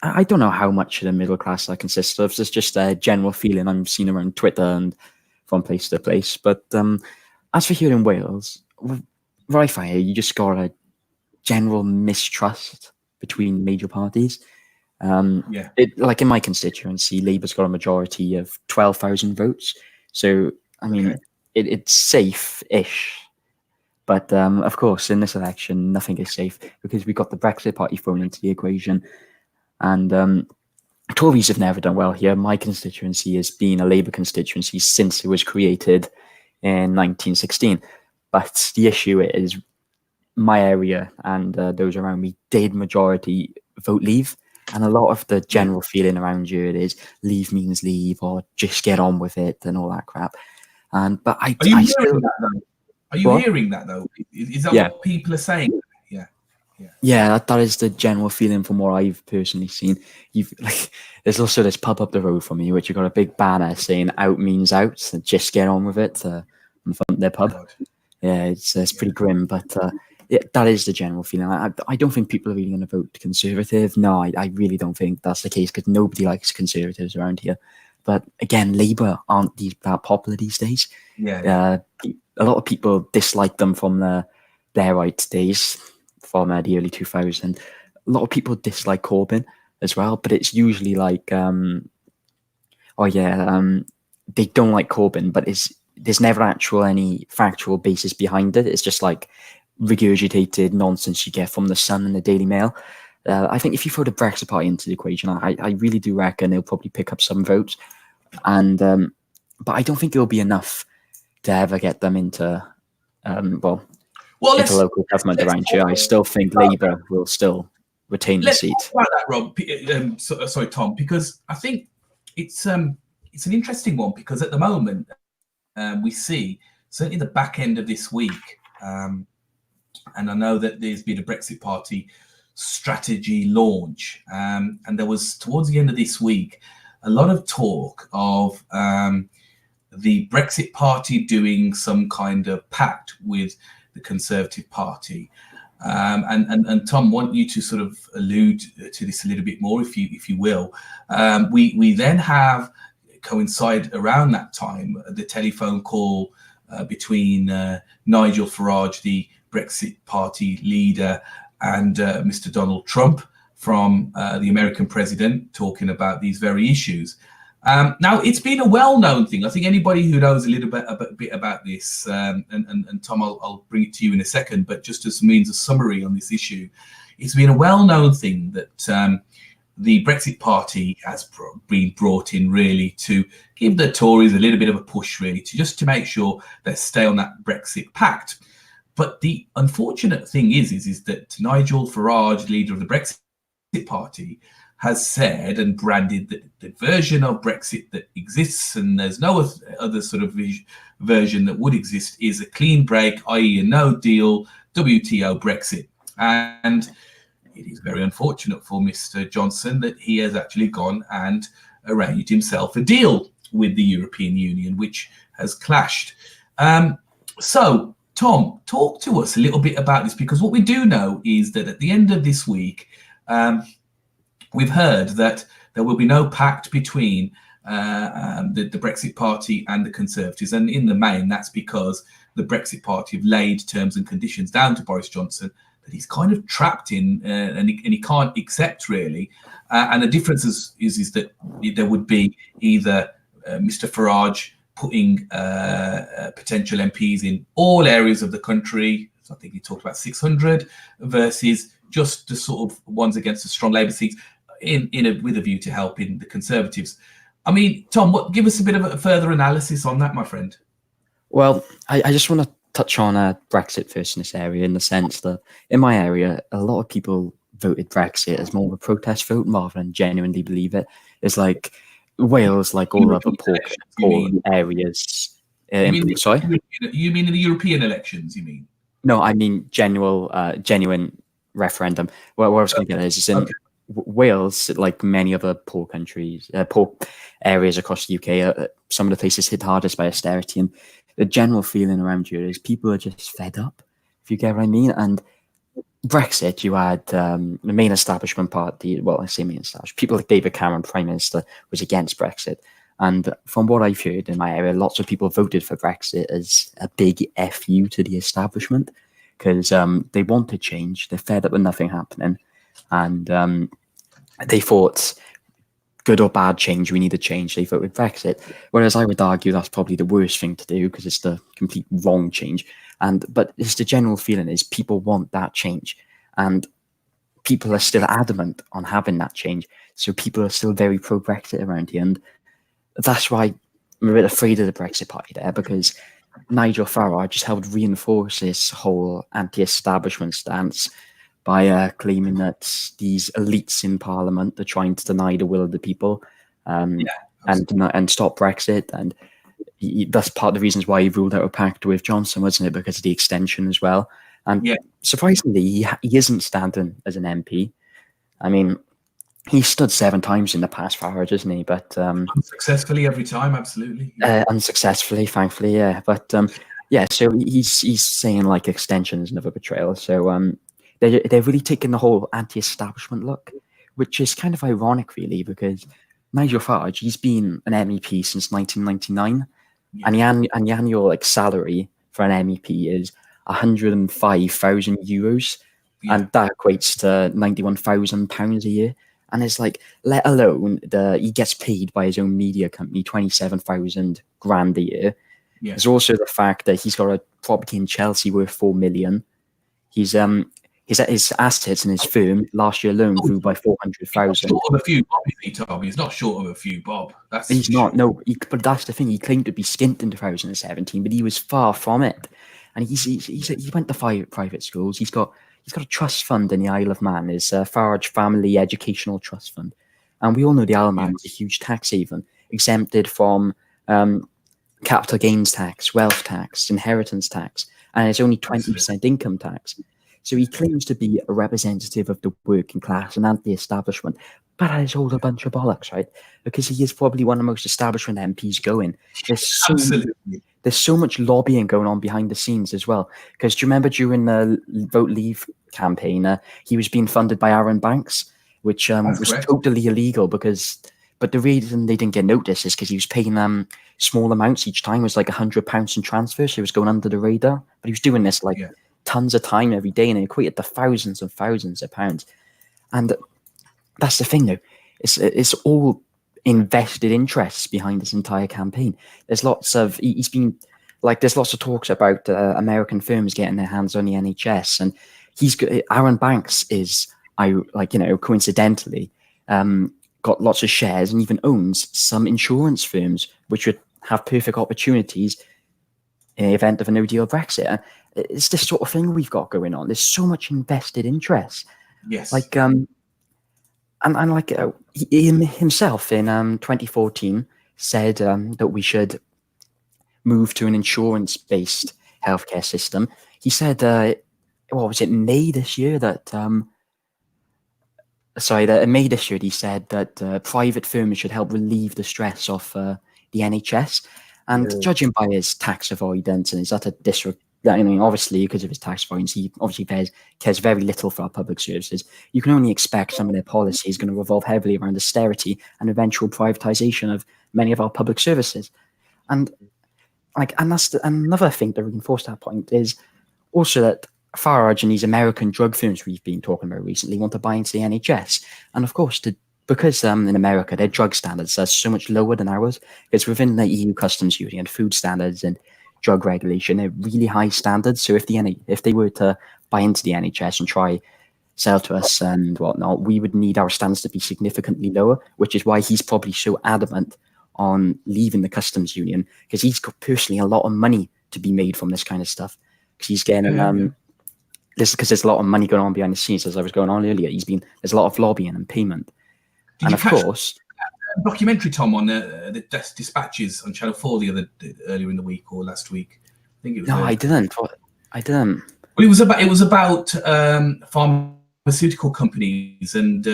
Speaker 5: I don't know how much of the middle class that consists of. It's just a general feeling I'm seeing around Twitter and from place to place. But as for here in Wales, what I find, you just got a general mistrust between major parties. Like in my constituency, Labour's got a majority of 12,000 votes. So, I mean, it's safe-ish. But, of course, in this election, nothing is safe because we got the Brexit party thrown into the equation. And Tories have never done well here. My constituency has been a Labour constituency since it was created in 1916. But the issue is my area and those around me did majority vote Leave. And a lot of the general feeling around you is Leave means leave or just get on with it and all that crap. But are you hearing that though?
Speaker 1: Are you hearing that though? Is that what people are saying?
Speaker 5: Yeah, that is the general feeling from what I've personally seen. There's also this pub up the road from me, which you got a big banner saying "out means out," so just get on with it in front of their pub. God. Yeah, it's pretty grim, but that is the general feeling. I don't think people are really going to vote Conservative. No, I really don't think that's the case because nobody likes Conservatives around here. But again, Labour aren't that popular these days. A lot of people dislike them from the Blairite days, from the early 2000s. A lot of people dislike Corbyn as well, but it's usually like, they don't like Corbyn, but there's never any factual basis behind it. It's just like regurgitated nonsense you get from the Sun and the Daily Mail. I think if you throw the Brexit party into the equation, I really do reckon they'll probably pick up some votes, and but I don't think it'll be enough to ever get them into into local government around here. I still think Labour will still retain the seat.
Speaker 1: Let's talk about that, Rob. Sorry, Tom, because I think it's an interesting one because at the moment we see certainly the back end of this week, and I know that there's been a Brexit party strategy launch, and there was towards the end of this week a lot of talk of the Brexit party doing some kind of pact with the Conservative Party, and Tom, want you to sort of allude to this a little bit more, if you will. We then have coincide around that time the telephone call between Nigel Farage, the Brexit Party leader, and Mr. Donald Trump from the American president, talking about these very issues. Now, it's been a well-known thing. I think anybody who knows a little bit about this, and Tom, I'll bring it to you in a second, but just as means a summary on this issue, it's been a well-known thing that the Brexit party has been brought in really to give the Tories a little bit of a push, really, to make sure they stay on that Brexit pact. But the unfortunate thing is that Nigel Farage, leader of the Brexit party, has said and branded that the version of Brexit that exists, and there's no other sort of version that would exist, is a clean break, i.e. a no deal WTO Brexit. And it is very unfortunate for Mr. Johnson that he has actually gone and arranged himself a deal with the European Union, which has clashed. So, Tom, talk to us a little bit about this, because what we do know is that at the end of this week, we've heard that there will be no pact between the Brexit Party and the Conservatives. And in the main, that's because the Brexit Party have laid terms and conditions down to Boris Johnson that he's kind of trapped in, and he can't accept really. And the difference is that there would be either Mr. Farage putting potential MPs in all areas of the country. So I think he talked about 600 versus just the sort of ones against the strong Labour seats with a view to helping the Conservatives. I mean, Tom, give us a bit of a further analysis on that, my friend.
Speaker 5: Well, I just want to touch on Brexit first in this area, in the sense that in my area, a lot of people voted Brexit as more of a protest vote rather than genuinely believe it. It's like Wales, like all other poor areas.
Speaker 1: You mean
Speaker 5: sorry?
Speaker 1: You mean in the European elections, you mean?
Speaker 5: No, I mean genuine referendum. What I was going to get is in Wales, like many other poor countries, poor areas across the UK, some of the places hit hardest by austerity. And the general feeling around here is people are just fed up, if you get what I mean. And Brexit, you had the main establishment party, well, I say main establishment, people like David Cameron, Prime Minister, was against Brexit. And from what I've heard in my area, lots of people voted for Brexit as a big FU to the establishment because they want to change. They're fed up with nothing happening. And they thought, good or bad change, we need a change. They voted Brexit. Whereas I would argue that's probably the worst thing to do because it's the complete wrong change. But it's the general feeling is people want that change. And people are still adamant on having that change. So people are still very pro-Brexit around here. And that's why I'm a bit afraid of the Brexit Party there, because Nigel Farage just helped reinforce this whole anti-establishment stance by claiming that these elites in Parliament are trying to deny the will of the people and stop Brexit. And that's part of the reasons why he ruled out a pact with Johnson, wasn't it? Because of the extension as well. And surprisingly, he isn't standing as an MP. I mean, he stood 7 times in the past, Farage, isn't he? But
Speaker 1: unsuccessfully every time, absolutely.
Speaker 5: Unsuccessfully, thankfully, yeah. But so he's saying like extension is another betrayal. So they're really taking the whole anti-establishment look, which is kind of ironic, really, because Nigel Farage, he's been an MEP since 1999, and the annual salary for an MEP is €105,000, and that equates to £91,000 a year. And it's like, let alone he gets paid by his own media company £27,000 a year. Yeah. There's also the fact that he's got a property in Chelsea worth £4 million. His assets in his firm last year alone grew by 400,000.
Speaker 1: Short of a few bob, Tom. He's not short of a few bob.
Speaker 5: He's not. No, but that's the thing. He claimed to be skint in 2017, but he was far from it. And he went to private schools. He's got a trust fund in the Isle of Man, his Farage Family Educational Trust Fund. And we all know the Isle of Man is a huge tax haven, exempted from capital gains tax, wealth tax, inheritance tax, and it's only 20% income tax. So he claims to be a representative of the working class and anti-establishment, but that is all a bunch of bollocks, right? Because he is probably one of the most establishment MPs going. There's so much lobbying going on behind the scenes as well. Because do you remember during the Vote Leave campaign, he was being funded by Aaron Banks, which was totally illegal but the reason they didn't get noticed is because he was paying small amounts each time. It was like £100 in transfers. So he was going under the radar. But he was doing this tons of time every day, and it equated to thousands and thousands of pounds. And that's the thing, though. It's all invested interests behind this entire campaign. There's lots of there's lots of talks about American firms getting their hands on the NHS, and Aaron Banks is coincidentally got lots of shares and even owns some insurance firms which would have perfect opportunities in the event of a no-deal Brexit. And it's this sort of thing we've got going on. There's so much invested interest.
Speaker 1: Yes.
Speaker 5: He himself in 2014 said that we should move to an insurance-based healthcare system. He said, May this year that in May this year he said that private firms should help relieve the stress of the NHS. And judging by his tax avoidance and his utter I mean, obviously, because of his tax avoidance, he obviously cares very little for our public services. You can only expect some of their policy is going to revolve heavily around austerity and eventual privatization of many of our public services. And that's another thing to reinforce that point is also that Farage and these American drug firms we've been talking about recently want to buy into the NHS. And of course, because in America, their drug standards are so much lower than ours, because within the EU customs union, food standards and drug regulation are really high standards. So if they were to buy into the NHS and try sell to us and whatnot, we would need our standards to be significantly lower, which is why he's probably so adamant on leaving the customs union, because he's got personally a lot of money to be made from this kind of stuff. Because he's getting this, because there's a lot of money going on behind the scenes, as I was going on earlier. There's a lot of lobbying and payment. And of course,
Speaker 1: documentary, Tom, on the dispatches on Channel 4 earlier in the week or last week. I think it was.
Speaker 5: No, I didn't. I didn't.
Speaker 1: Well, it was about pharmaceutical companies and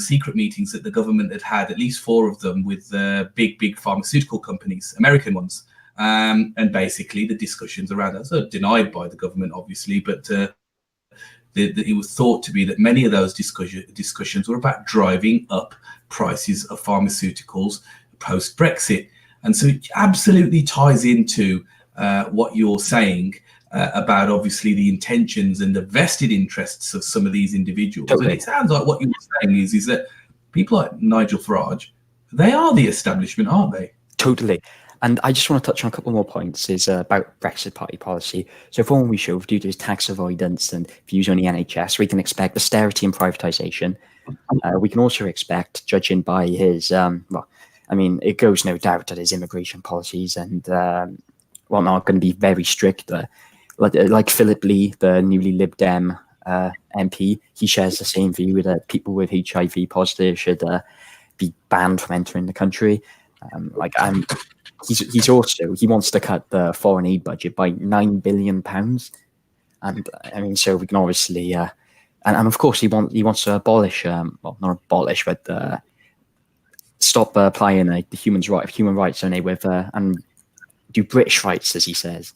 Speaker 1: secret meetings that the government had, at least 4 of them, with big pharmaceutical companies, American ones. And basically the discussions around that are denied by the government, obviously, but it was thought to be that many of those discussions were about driving up prices of pharmaceuticals post-Brexit. And so it absolutely ties into what you're saying about obviously the intentions and the vested interests of some of these individuals.
Speaker 5: Totally.
Speaker 1: And it sounds like what you're saying is that people like Nigel Farage, they are the establishment, aren't they?
Speaker 5: Totally. And I just want to touch on a couple more points is about Brexit party policy. So for one, we showed due to his tax avoidance and views on the NHS, we can expect austerity and privatisation. We can also expect, judging by his, it goes no doubt that his immigration policies and whatnot going to be very strict. Like Philip Lee, the newly Lib Dem MP, he shares the same view that people with HIV positive should be banned from entering the country. He wants to cut the foreign aid budget by £9 billion, and I mean, so we can obviously, and of course he wants to abolish, not abolish, but stop applying the human rights only with and do British rights, as he says,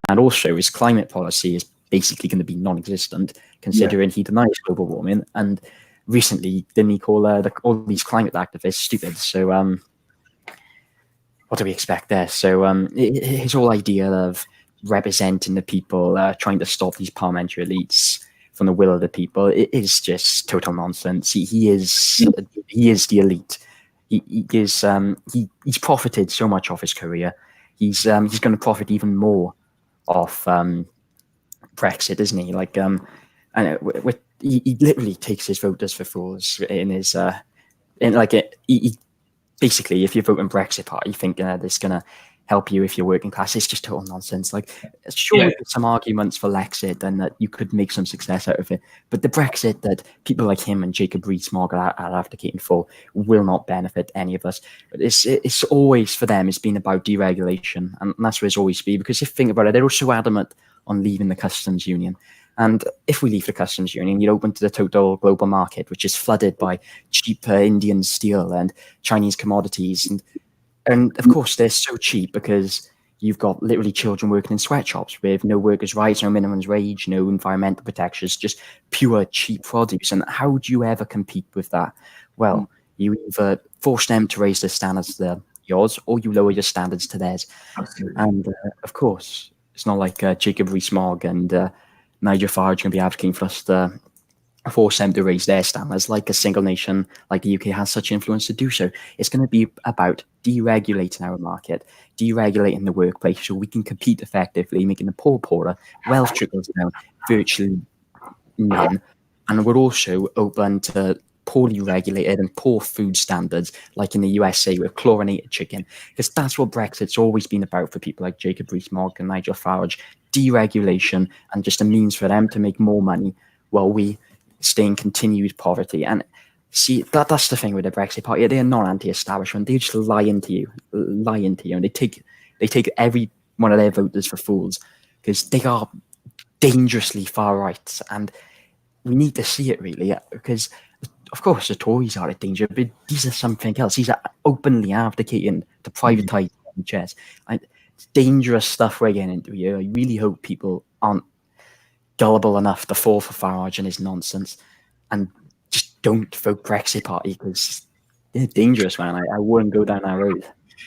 Speaker 5: and also his climate policy is basically going to be non-existent, considering he denies global warming, and recently didn't he call all these climate activists stupid? So what do we expect there? So his whole idea of representing the people, trying to stop these parliamentary elites from the will of the people, it is just total nonsense. He is the elite. He's profited so much off his career. He's going to profit even more off Brexit, isn't he? He literally takes his voters for fools in his basically, if you vote in Brexit party, you think this is going to help you if you're working class. It's just total nonsense. There's some arguments for Lexit and that you could make some success out of it. But the Brexit that people like him and Jacob Rees-Mogg are advocating for will not benefit any of us. But it's always, for them, it's been about deregulation. And that's where it's always been. Because if you think about it, they're also adamant on leaving the customs union. And if we leave the customs union, you're open to the total global market, which is flooded by cheap Indian steel and Chinese commodities. And of course, they're so cheap because you've got literally children working in sweatshops with no workers' rights, no minimum wage, no environmental protections, just pure cheap produce. And how would you ever compete with that? Well, you either force them to raise their standards to yours, or you lower your standards to theirs.
Speaker 1: Absolutely.
Speaker 5: And of course, it's not like Jacob Rees-Mogg and Nigel Farage can be advocating for us to force them to raise their standards like a single nation like the UK has such influence to do so. It's going to be about deregulating our market, deregulating the workplace so we can compete effectively, making the poor poorer, wealth trickles down virtually none. And we're also open to poorly regulated and poor food standards like in the USA with chlorinated chicken, because that's what Brexit's always been about for people like Jacob Rees-Mogg and Nigel Farage. Deregulation and just a means for them to make more money while we stay in continued poverty. And see, that's the thing with the Brexit party. They are not anti-establishment. They just lie into you, and they take every one of their voters for fools because they are dangerously far right, and we need to see it really, because of course the Tories are a danger, but these are something else. These are openly advocating to privatise the NHS. And dangerous stuff we're getting into here. I really hope people aren't gullible enough to fall for Farage and his nonsense and just don't vote Brexit Party, because they're dangerous, man. I wouldn't go down that road.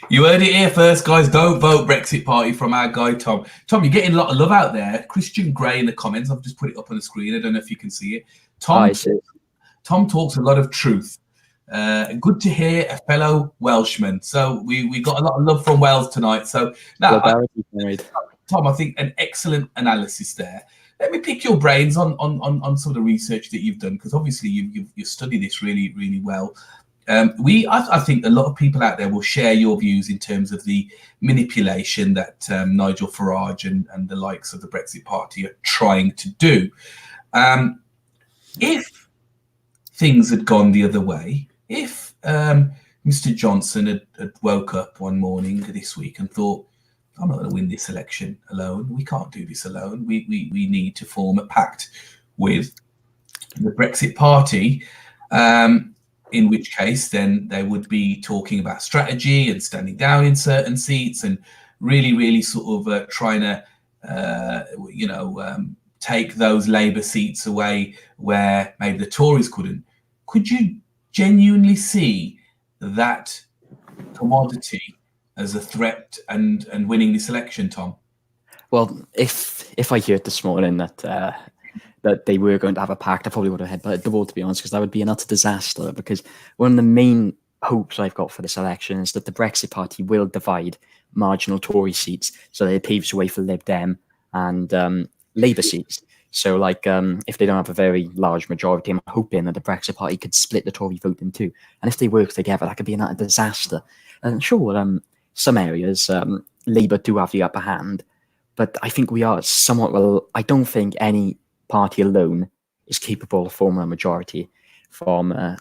Speaker 1: You heard it here first, guys. Don't vote Brexit Party from our guy, Tom. Tom, you're getting a lot of love out there. Christian Gray in the comments. I've just put it up on the screen. I don't know if you can see it. Tom talks a lot of truth. Good to hear a fellow Welshman. So we got a lot of love from Wales tonight. So now, Tom, I think an excellent analysis there. Let me pick your brains on some of the research that you've done, because obviously you've studied this really, really well. I think a lot of people out there will share your views in terms of the manipulation that Nigel Farage and the likes of the Brexit Party are trying to do. If things had gone the other way, if Mr. Johnson had woke up one morning this week and thought, I'm not going to win this election alone. We can't do this alone. We need to form a pact with the Brexit Party, in which case then they would be talking about strategy and standing down in certain seats and really, really sort of trying to, take those Labour seats away where maybe the Tories couldn't. Could you genuinely see that commodity as a threat and winning this election, Tom?
Speaker 5: Well, if I heard this morning that they were going to have a pact, I probably would have headbutted the wall, to be honest, because that would be an utter disaster. Because one of the main hopes I've got for this election is that the Brexit Party will divide marginal Tory seats, so that it paves the way for Lib Dem and Labour seats. So, like, if they don't have a very large majority, I'm hoping that the Brexit Party could split the Tory vote in two. And if they work together, that could be an utter disaster. And sure, some areas, Labour do have the upper hand, but I think we are somewhat, well, I don't think any party alone is capable of forming a majority from, at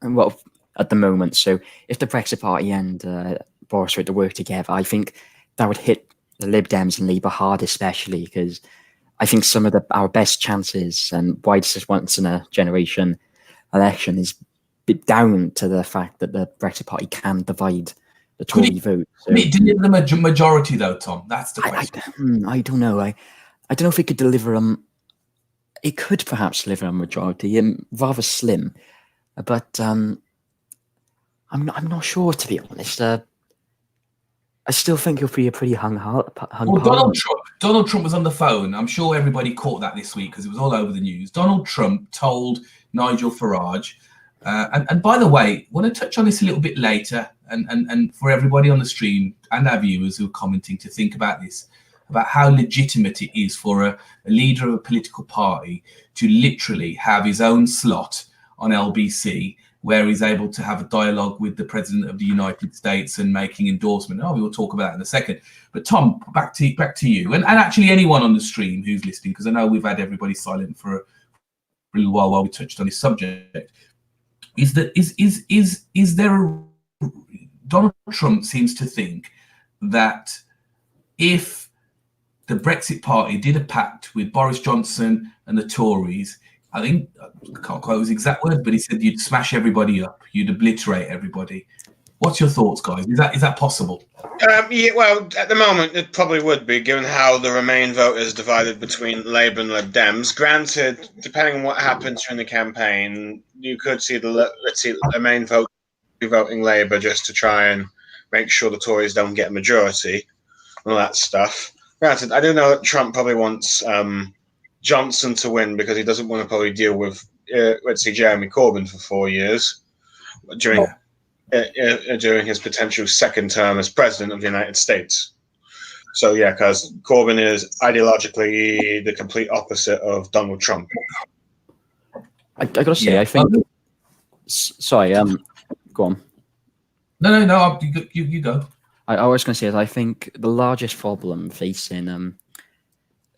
Speaker 5: the moment. So if the Brexit Party and Boris were to work together, I think that would hit the Lib Dems and Labour hard, especially because I think some of our best chances and why this is once in a generation election is down to the fact that the Brexit Party can divide the Tory vote. So,
Speaker 1: could it deliver them a majority, though, Tom? That's the question.
Speaker 5: I don't know. I don't know if it could deliver them. It could perhaps deliver a majority, rather slim, but I'm not sure, to be honest. I still think it'll be a pretty hung
Speaker 1: Donald Trump was on the phone. I'm sure everybody caught that this week because it was all over the news. Donald Trump told Nigel Farage, and by the way, I want to touch on this a little bit later, and for everybody on the stream and our viewers who are commenting to think about this, about how legitimate it is for a leader of a political party to literally have his own slot on LBC, where he's able to have a dialogue with the President of the United States and making endorsement. We will talk about that in a second. But Tom, back to you, and actually anyone on the stream who's listening, because I know we've had everybody silent for a little while we touched on this subject. Donald Trump seems to think that if the Brexit Party did a pact with Boris Johnson and the Tories, I think, I can't quote his exact words, but he said you'd smash everybody up, you'd obliterate everybody. What's your thoughts, guys? Is that possible?
Speaker 3: Well, at the moment, it probably would be, given how the Remain vote is divided between Labour and Lib Dems. Granted, depending on what happens during the campaign, you could see the Remain vote be voting Labour just to try and make sure the Tories don't get a majority and all that stuff. Granted, I do know that Trump probably wants Johnson to win because he doesn't want to probably deal with, Jeremy Corbyn for 4 years during his potential second term as president of the United States. So, yeah, because Corbyn is ideologically the complete opposite of Donald Trump.
Speaker 5: I got to say, I think... Sorry, go on.
Speaker 1: No, you go.
Speaker 5: I was going to say that I think the largest problem facing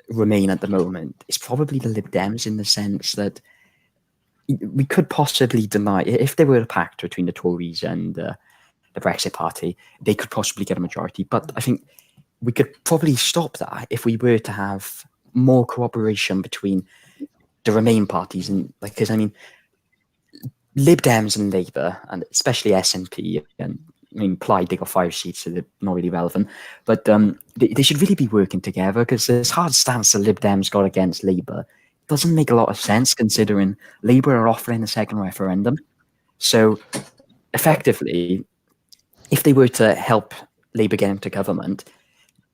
Speaker 5: Remain at the moment is probably the Lib Dems, in the sense that we could possibly deny, if there were a pact between the Tories and the Brexit Party, they could possibly get a majority. But I think we could probably stop that if we were to have more cooperation between the Remain parties, and because I mean, Lib Dems and Labour, and especially SNP and mean, Plaid, they got 5 seats, so they're not really relevant. But they should really be working together, because this hard stance the Lib Dems got against Labour doesn't make a lot of sense, considering Labour are offering a second referendum. So effectively, if they were to help Labour get into government,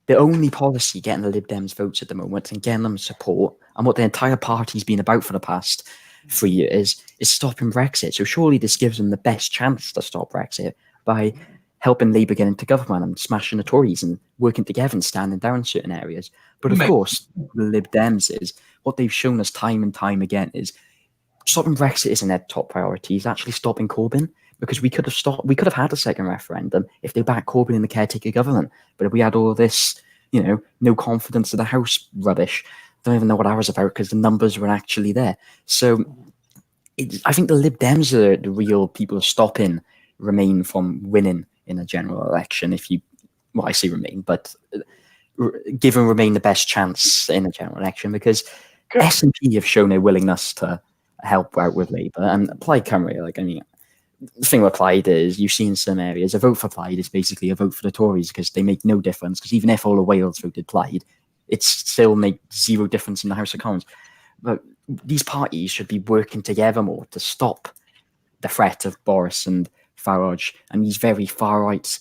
Speaker 5: the only policy getting the Lib Dems votes at the moment and getting them support, and what the entire party's been about for the past 3 years, is stopping Brexit. So surely this gives them the best chance to stop Brexit by helping Labour get into government and smashing the Tories and working together and standing down in certain areas. But of course, the Lib Dems is what they've shown us time and time again is stopping Brexit isn't their top priority. It's actually stopping Corbyn, because we could have had a second referendum if they backed Corbyn in the caretaker government. But if we had all this, no confidence in the House rubbish, don't even know what I was about, because the numbers were actually there. So I think the Lib Dems are the real people stopping Remain from winning in a general election. I say Remain, but giving Remain the best chance in a general election, because SNP have shown a willingness to help out with Labour, and Plaid Cymru, the thing with Plaid is, you see in some areas, a vote for Plaid is basically a vote for the Tories, because they make no difference, because even if all of Wales voted Plaid, it still makes zero difference in the House of Commons. But these parties should be working together more to stop the threat of Boris and Farage and these very far right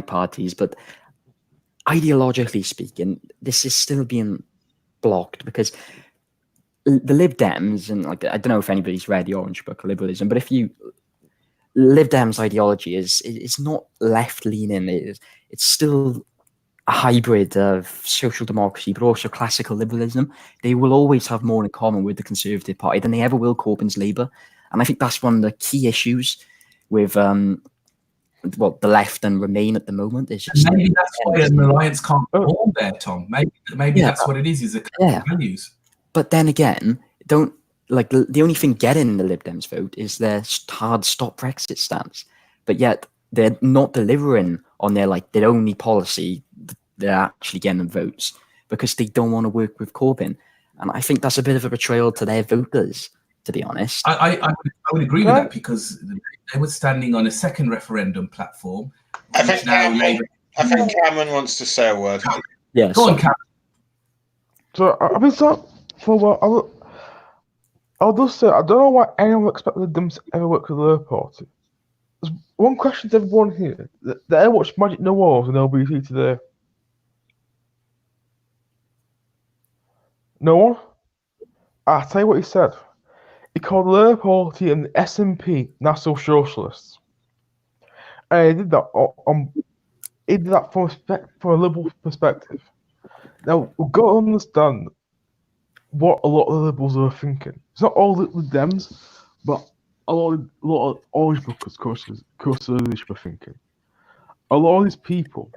Speaker 5: parties. But ideologically speaking, this is still being blocked, because the Lib Dems, and I don't know if anybody's read the Orange Book of Liberalism, but Lib Dems ideology is not left leaning. It's still a hybrid of social democracy, but also classical liberalism. They will always have more in common with the Conservative Party than they ever will Corbyn's Labour. And I think that's one of the key issues with the left and Remain at the moment. Is just
Speaker 1: maybe that's why an alliance can't form there, Tom. Maybe that's what it is a values.
Speaker 5: But then again, the only thing getting the Lib Dems vote is their hard stop Brexit stance. But yet they're not delivering on their only policy. They're actually getting them votes because they don't want to work with Corbyn. And I think that's a bit of a betrayal to their voters, to be honest.
Speaker 1: I would agree with that, because they were standing on a second referendum platform.
Speaker 3: I think Cameron wants to say a word.
Speaker 5: Yeah,
Speaker 1: Go on, Cameron.
Speaker 6: So, I'll just say, I don't know why anyone expected them to ever work with the Labour Party. There's one question to everyone here. They watched Magic No Wars on LBC today. No one? I'll tell you what he said. He called the Labour Party and the SNP National Socialists. And he did that from a liberal perspective. Now, we've got to understand what a lot of the Liberals are thinking. It's not all the Dems, but a lot of Orange Bookers, conservative are thinking. A lot of these people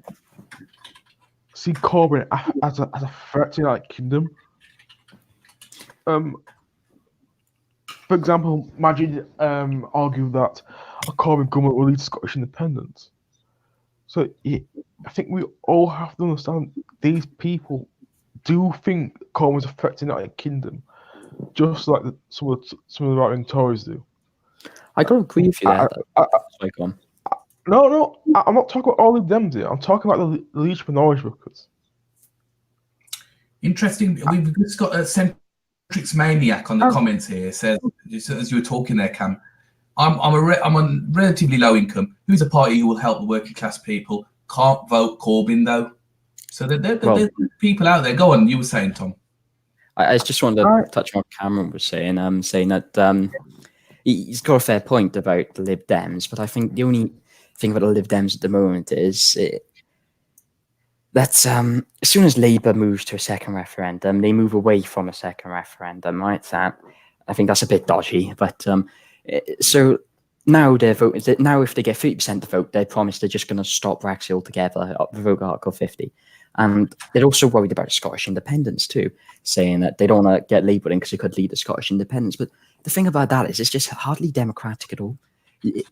Speaker 6: see Corbyn as a threat to the United Kingdom. For example, Majid argued that a Corbyn government will lead to Scottish independence. So I think we all have to understand these people do think Corbyn's a threat to the United Kingdom, just like some of the right-wing Tories do.
Speaker 5: I don't agree with you there.
Speaker 6: No, I'm not talking about all of them here. I'm talking about the leadership and Orange Bookers.
Speaker 1: Interesting. We've just got a Centrix Maniac on the comments here. Says, as you were talking there, Cam, I'm on relatively low income. Who's a party who will help the working class people? Can't vote Corbyn though. So there's people out there. Go on. You were saying, Tom.
Speaker 5: I just wanted to touch on what Cameron was saying. Saying that he's got a fair point about the Lib Dems, but I think the only thing about the Lib Dems at the moment is that as soon as Labour moves to a second referendum, they move away from a second referendum, right? So I think that's a bit dodgy. But so now their vote is that now if they get 30% of the vote, they promise they're just going to stop Brexit altogether, revoke Article 50. And they're also worried about Scottish independence too, saying that they don't want to get Labour in because it could lead to Scottish independence. But the thing about that is it's just hardly democratic at all. You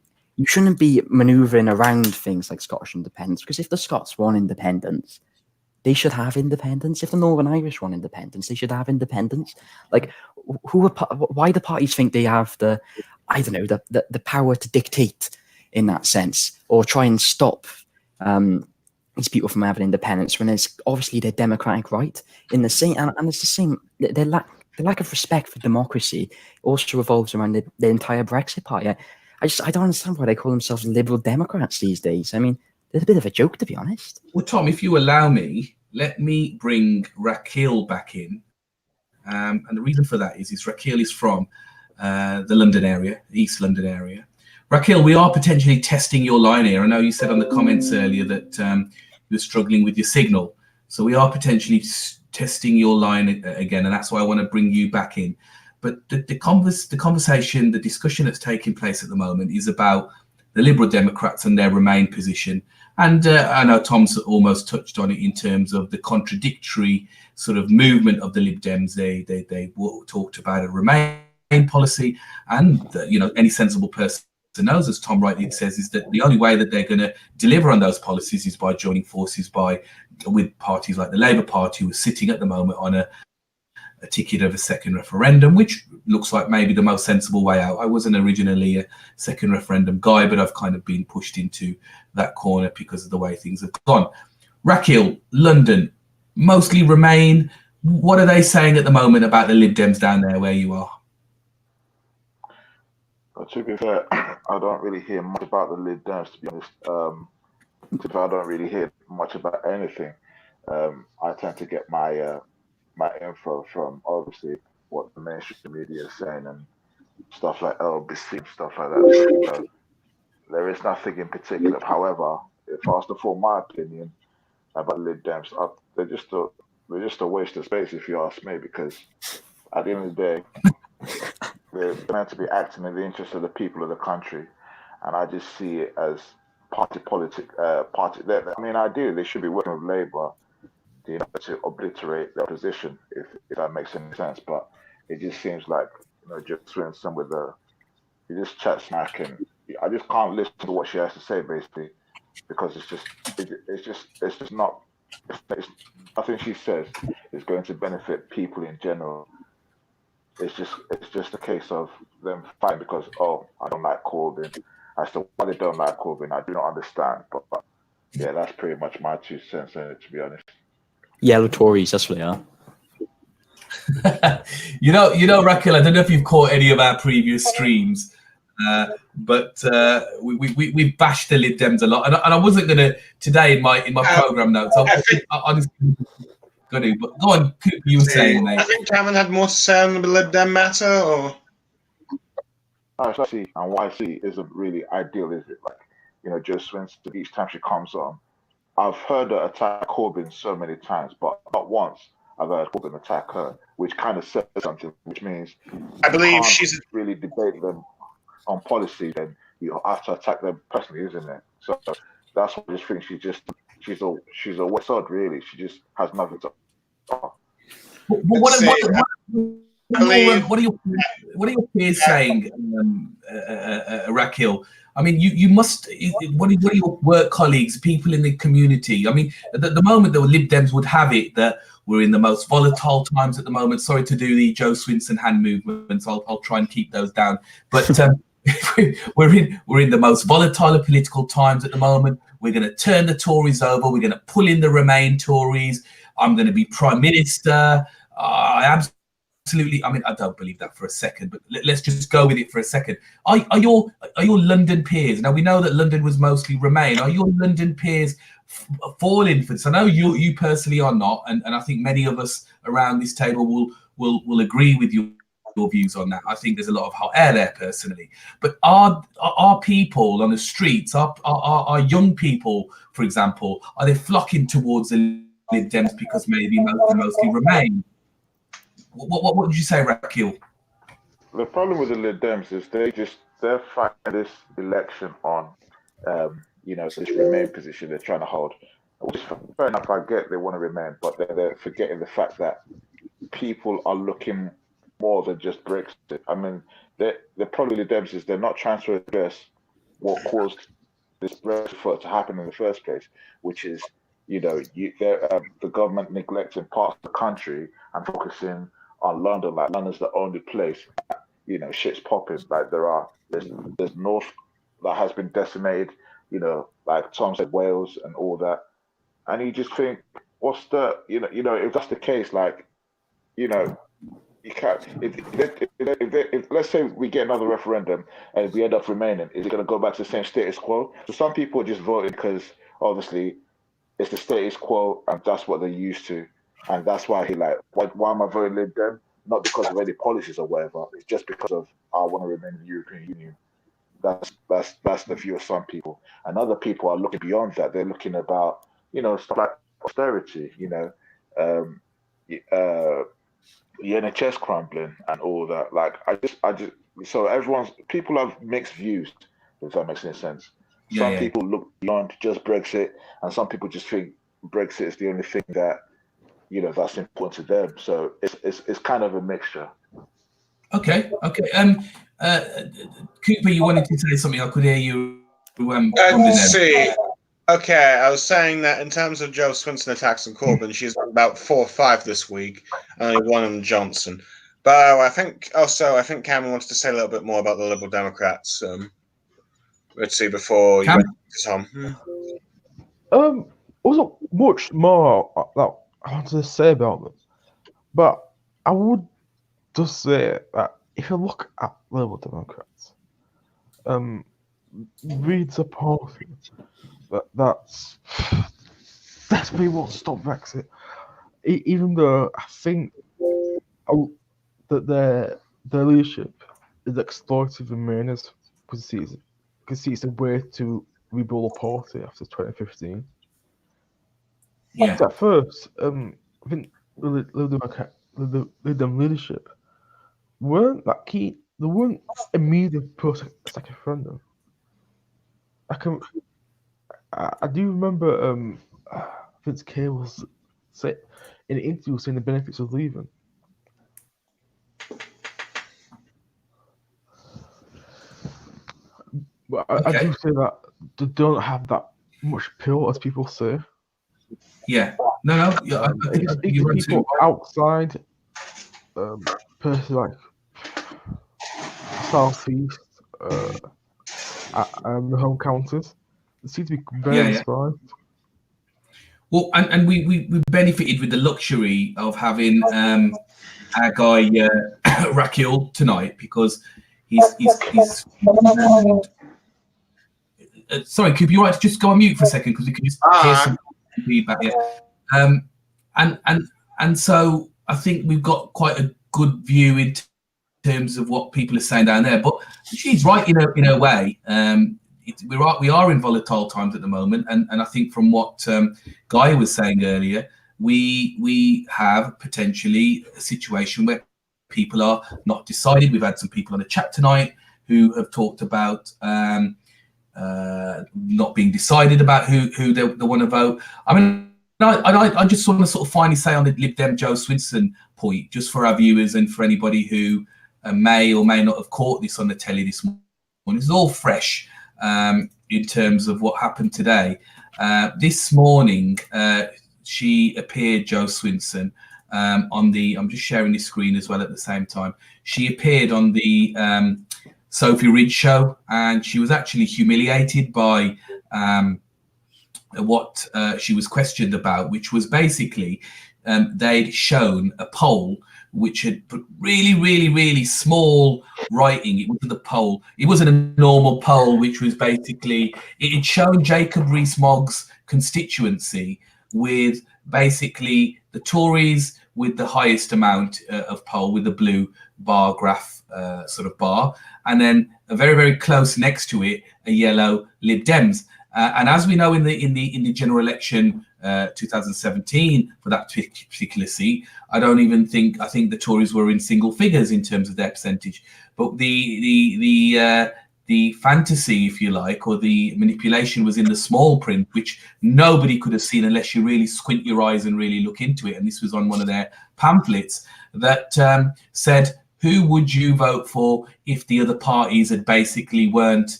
Speaker 5: shouldn't be manoeuvring around things like Scottish independence, because if the Scots want independence, they should have independence. If the Northern Irish want independence, they should have independence. Like, why do parties think they have the power to dictate in that sense, or try and stop these people from having independence when there's obviously their democratic right in the same, and it's the same. The lack of respect for democracy also revolves around the entire Brexit party. I don't understand why they call themselves liberal Democrats these days. I mean, it's a bit of a joke, to be honest.
Speaker 1: Well, Tom, if you allow me, let me bring Raquel back in. And the reason for that is Raquel is from the London area, East London area. Raquel, we are potentially testing your line here. I know you said on the comments earlier that you're struggling with your signal. So we are potentially testing your line again, and that's why I want to bring you back in. But the conversation, the discussion that's taking place at the moment is about the Liberal Democrats and their Remain position. And I know Tom's almost touched on it in terms of the contradictory sort of movement of the Lib Dems. They talked about a Remain policy, and any sensible person knows, as Tom rightly says, is that the only way that they're going to deliver on those policies is by joining forces with parties like the Labour Party, who are sitting at the moment on a ticket of a second referendum, which looks like maybe the most sensible way out. I wasn't originally a second referendum guy, but I've kind of been pushed into that corner because of the way things have gone. Raquel, London, mostly Remain. What are they saying at the moment about the Lib Dems down there where you are?
Speaker 4: To be fair, I don't really hear much about the Lib Dems, to be honest. To be fair, I don't really hear much about anything. I tend to get my my info from obviously what the mainstream media is saying and stuff like LBC and stuff like that. So there is nothing in particular. However, if I was to form my opinion about Lib Dems, they're just a waste of space, if you ask me, because at the end of the day, they're meant to be acting in the interest of the people of the country, and I just see it as party politics. Ideally, they should be working with Labour, to obliterate the opposition, if that makes any sense. But it just seems like just Swinson he just chat smack, and I just can't listen to what she has to say, basically, because it's just not. Nothing she says is going to benefit people in general. It's just a case of them fighting because I don't like Corbyn. As to why they don't like Corbyn, I do not understand. But yeah, that's pretty much my 2 cents in it, to be honest.
Speaker 5: Yellow Tories, that's what they are.
Speaker 1: Raquel, I don't know if you've caught any of our previous streams, but we bashed the Lib Dems a lot, and I wasn't gonna today in my program notes. I honestly going to, but go on. You were saying, mate.
Speaker 3: I think Cameron had more to say on the Lib Dem matter, or
Speaker 4: I see, and what I see isn't really ideal, is it? Like, Jo Swinson, each time she comes on, I've heard her attack Corbyn so many times, but not once I've heard Corbyn attack her, which kind of says something, which means
Speaker 3: I believe
Speaker 4: she's really debate them on policy, then you have to attack them personally, isn't it? So that's what I just think she's a wizard, really. She just has nothing to offer.
Speaker 1: What are your peers saying, Raquel? I mean, you must. What are your work colleagues, people in the community? I mean, at the moment, the Lib Dems would have it that we're in the most volatile times at the moment. Sorry to do the Jo Swinson hand movements. I'll try and keep those down. But we're in the most volatile of political times at the moment. We're going to turn the Tories over. We're going to pull in the Remain Tories. I'm going to be Prime Minister. I don't believe that for a second, but let's just go with it for a second. Are your London peers, now we know that London was mostly Remain, are your London peers falling for this? I know you personally are not, and I think many of us around this table will agree with your views on that. I think there's a lot of hot air there personally. But are people on the streets, are young people, for example, are they flocking towards the Lib Dems because maybe mostly Remain? What would you say, Raquel?
Speaker 4: The problem with the Lib Dems is they're fighting this election on this Remain position they're trying to hold. Which is fair enough, I get they want to remain, but they're forgetting the fact that people are looking more than just Brexit. I mean, the problem with the Dems is they're not trying to address what caused this Brexit to happen in the first place, which is the government neglecting parts of the country and focusing on London. Like, London's the only place, shit's popping. Like, there's North that has been decimated. Like Tom said, Wales and all that. And you just think, what's the if that's the case, like, you can't. If let's say we get another referendum and we end up remaining, is it going to go back to the same status quo? So some people just voted because obviously it's the status quo and that's what they're used to, and that's why why am I voting Lib Dem? Not because of any policies or whatever. It's just because of I want to remain in the European Union. That's the view of some people, and other people are looking beyond that. They're looking about stuff like austerity, the NHS crumbling and all that. Like I just so people have mixed views, if that makes any sense. Some people look beyond just Brexit, and some people just think Brexit is the only thing that that's important to them. So it's kind of a mixture.
Speaker 1: Okay. Cooper, you wanted to say something? I could hear you.
Speaker 3: Let's see. Okay, I was saying that in terms of Jo Swinson attacks on Corbyn, she's got about 4 or 5 this week, and only 1 on Johnson. But I think Cameron wants to say a little bit more about the Liberal Democrats. Let's see before you went to Tom.
Speaker 6: Wasn't much more that I wanted to say about them, but I would just say that if you look at Liberal Democrats, read the policy. That's pretty much stop Brexit. Even though I think that their leadership is exploitive in manners because it's a way to rebuild a party after 2015.
Speaker 1: Yeah.
Speaker 6: At first, I think the leadership weren't that key. They weren't immediate pro-second referendum. I do remember Vince Kay was in an interview saying the benefits of leaving. But I do say that they don't have that much appeal as people say.
Speaker 1: Yeah. No. Yeah, I think you're right
Speaker 6: people
Speaker 1: too.
Speaker 6: outside, places like Southeast, and the home counties, they seem to be very inspired.
Speaker 1: Well, and we benefited with the luxury of having our guy Rakil tonight because he's sorry, Cooper, you right to just go on mute for a second because we can just hear some feedback here. And so I think we've got quite a good view in terms of what people are saying down there. But she's right in a way. We are in volatile times at the moment, and I think from what Guy was saying earlier, we have potentially a situation where people are not decided. We've had some people on the chat tonight who have talked about not being decided about who they want to vote. I mean, I just want to sort of finally say on the Lib Dem Jo Swinson point, just for our viewers and for anybody who may or may not have caught this on the telly this morning, it's all fresh. In terms of what happened today. This morning, she appeared, Jo Swinson, on the, I'm just sharing this screen as well at the same time. She appeared on the Sophie Ridge show, and she was actually humiliated by what she was questioned about, which was basically they'd shown a poll which had put really small writing. It wasn't a poll. It wasn't a normal poll, which was basically, it had shown Jacob Rees-Mogg's constituency with basically the Tories with the highest amount of poll with the blue bar graph sort of bar, and then a very close next to it, a yellow Lib Dems. And as we know in the general election 2017 for that particular seat, I think the Tories were in single figures in terms of their percentage. But the fantasy, if you like, or the manipulation was in the small print, which nobody could have seen unless you really squint your eyes and really look into it. And this was on one of their pamphlets that said, who would you vote for if the other parties had basically weren't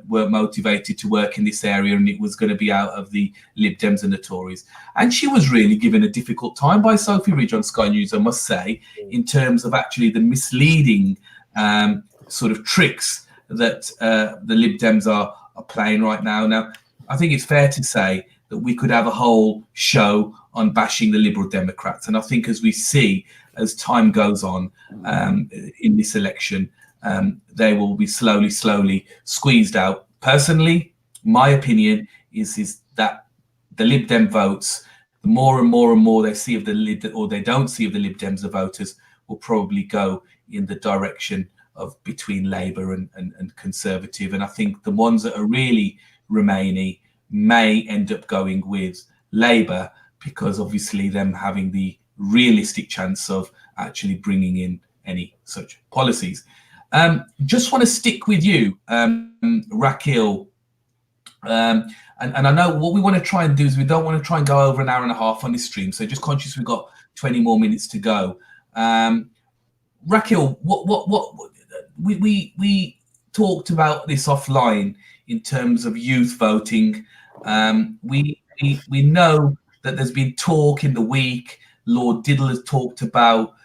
Speaker 1: motivated to work in this area, and it was going to be out of the Lib Dems and the Tories. And she was really given a difficult time by Sophie Ridge on Sky News, I must say, in terms of actually the misleading sort of tricks that the Lib Dems are playing right now. Now, I think it's fair to say that we could have a whole show on bashing the Liberal Democrats. And I think as we see, as time goes on in this election, they will be slowly squeezed out. Personally, my opinion is that the Lib Dem votes, the more and more they see of the Lib, or they don't see of the Lib Dems, the voters will probably go in the direction of between Labour and Conservative. And I think the ones that are really remaining may end up going with Labour, because obviously them having the realistic chance of actually bringing in any such policies. Just want to stick with you, Rakil. And I know what we want to try and do is we don't want to try and go over an hour and a half on this stream. So just conscious we've got 20 more minutes to go. Rakil, what we talked about this offline in terms of youth voting. We know that there's been talk in the week. Lord Diddle has talked about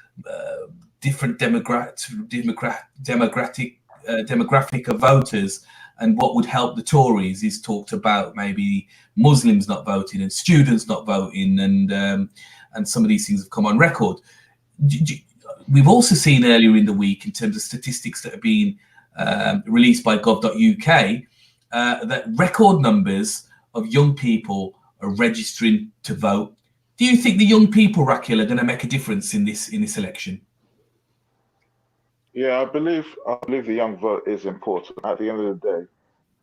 Speaker 1: different demographic of voters and what would help the Tories. He's talked about maybe Muslims not voting and students not voting, and some of these things have come on record. We've also seen earlier in the week, in terms of statistics that have been released by gov.uk, that record numbers of young people are registering to vote. Do you think the young people, Rakil, are going to make a difference in this election?
Speaker 4: Yeah, I believe the young vote is important. At the end of the day,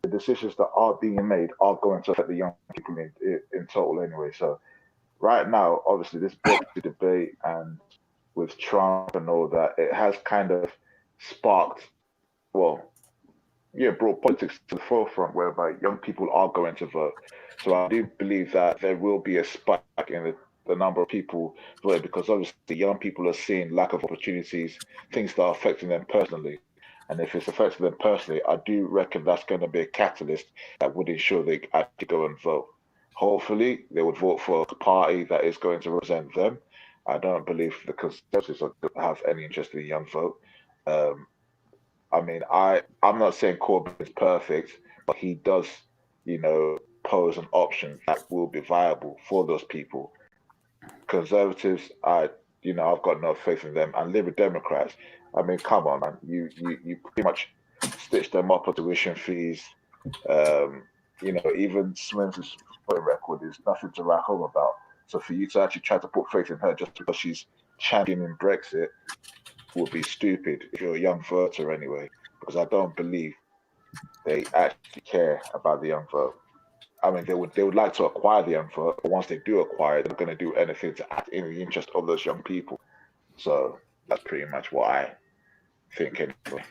Speaker 4: the decisions that are being made are going to affect the young people in total anyway. So right now, obviously, this Brexit debate and with Trump and all that, it has kind of sparked, brought politics to the forefront, whereby young people are going to vote. So I do believe that there will be a spike in the number of people voting, because obviously the young people are seeing lack of opportunities, things that are affecting them personally. And if it's affecting them personally, I do reckon that's going to be a catalyst that would ensure they actually go and vote. Hopefully, they would vote for a party that is going to represent them. I don't believe the Conservatives have any interest in the young vote. I mean, I'm not saying Corbyn is perfect, but he does, pose an option that will be viable for those people. Conservatives, I've got no faith in them. And Liberal Democrats, I mean, come on, man. You pretty much stitch them up on tuition fees. Even Swenson's record is nothing to write home about. So for you to actually try to put faith in her just because she's championing Brexit would be stupid if you're a young voter anyway, because I don't believe they actually care about the young vote. I mean, they would like to acquire the young vote, but once they do acquire it, they're going to do anything to act in the interest of those young people. So that's pretty much what I think anyway.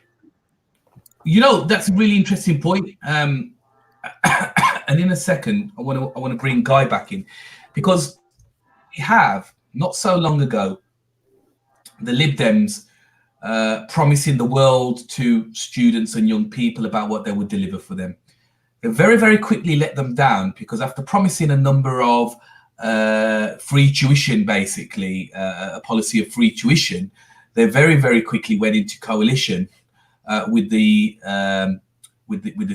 Speaker 1: That's a really interesting point. And in a second, I want to bring Guy back in, because we have not so long ago the Lib Dems promising the world to students and young people about what they would deliver for them. They very, very quickly let them down, because after promising a number of free tuition, basically a policy of free tuition, they very, very quickly went into coalition with the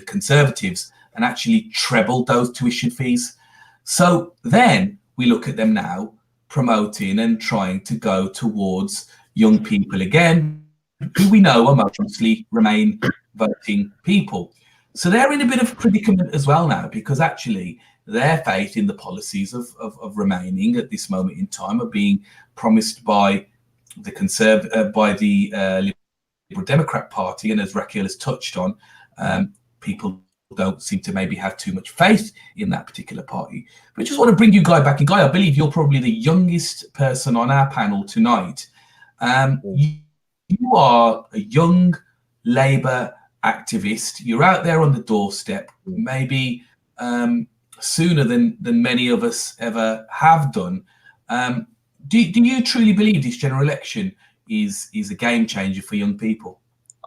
Speaker 1: Conservatives and actually trebled those tuition fees. So then we look at them now promoting and trying to go towards young people again, who we know are mostly Remain voting people. So they're in a bit of a predicament as well now, because actually their faith in the policies of Remaining at this moment in time are being promised by the Liberal Democrat Party, and as Rakil has touched on, people don't seem to maybe have too much faith in that particular party. But I just want to bring you Guy back in. Guy, I believe you're probably the youngest person on our panel tonight. You are a young Labour activist. You're out there on the doorstep, maybe sooner than many of us ever have done. Do you truly believe this general election is a game changer for young people?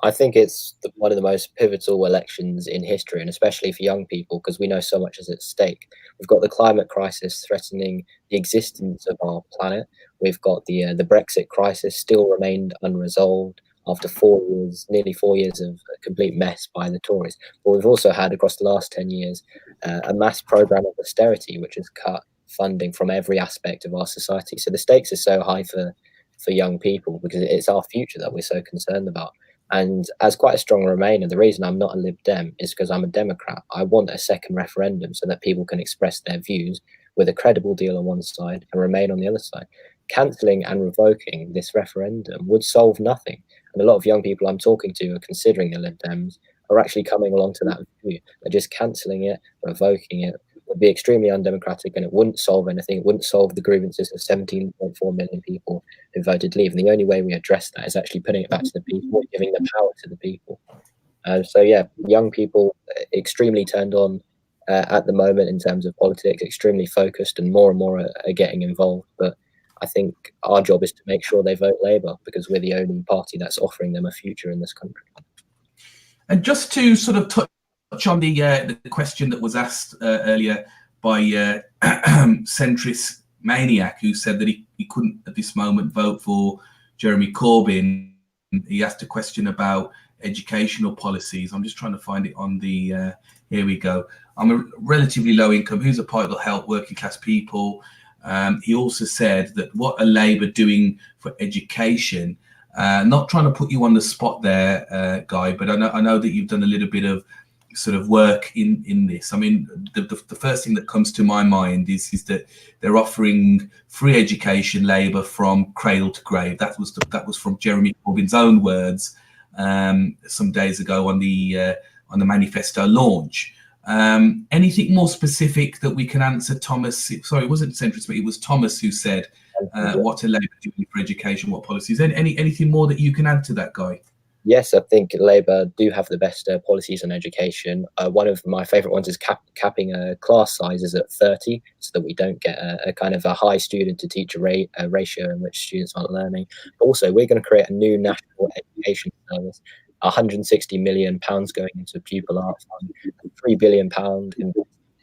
Speaker 2: I think it's one of the most pivotal elections in history, and especially for young people, because we know so much is at stake. We've got the climate crisis threatening the existence of our planet. We've got the Brexit crisis still remained unresolved. after 4 years, nearly 4 years of a complete mess by the Tories. But we've also had across the last 10 years a mass programme of austerity, which has cut funding from every aspect of our society. So the stakes are so high for young people because it's our future that we're so concerned about. And as quite a strong Remainer, the reason I'm not a Lib Dem is because I'm a Democrat. I want a second referendum so that people can express their views with a credible deal on one side and Remain on the other side. Cancelling and revoking this referendum would solve nothing. And a lot of young people I'm talking to are considering the Lib Dems are actually coming along to that view. They're just cancelling it, revoking it. Would be extremely undemocratic, and it wouldn't solve anything. It wouldn't solve the grievances of 17.4 million people who voted Leave. And the only way we address that is actually putting it back to the people, giving the power to the people. So yeah, young people extremely turned on at the moment in terms of politics, extremely focused, and more are getting involved. But I think our job is to make sure they vote Labour because we're the only party that's offering them a future in this country.
Speaker 1: And just to sort of touch on the question that was asked earlier by centrist maniac who said that he couldn't at this moment vote for Jeremy Corbyn. He asked a question about educational policies. I'm just trying to find it on the here we go. I'm a relatively low income. Who's a party that'll help working class people? He also said that what are Labour doing for education? Not trying to put you on the spot there, Guy, but I know that you've done a little bit of sort of work in this. I mean, the first thing that comes to my mind is that they're offering free education, Labour, from cradle to grave. That was from Jeremy Corbyn's own words some days ago on the manifesto launch. Anything more specific that we can answer, Thomas? Sorry, it wasn't centrist, but it was Thomas who said what are Labour doing for education, what policies? Anything more that you can add to that, Guy?
Speaker 2: Yes, I think Labour do have the best policies on education. One of my favourite ones is capping class sizes at 30 so that we don't get a kind of a high student to teacher ratio in which students aren't learning. But also, we're going to create a new national education service, £160 million going into pupil art fund, £3 billion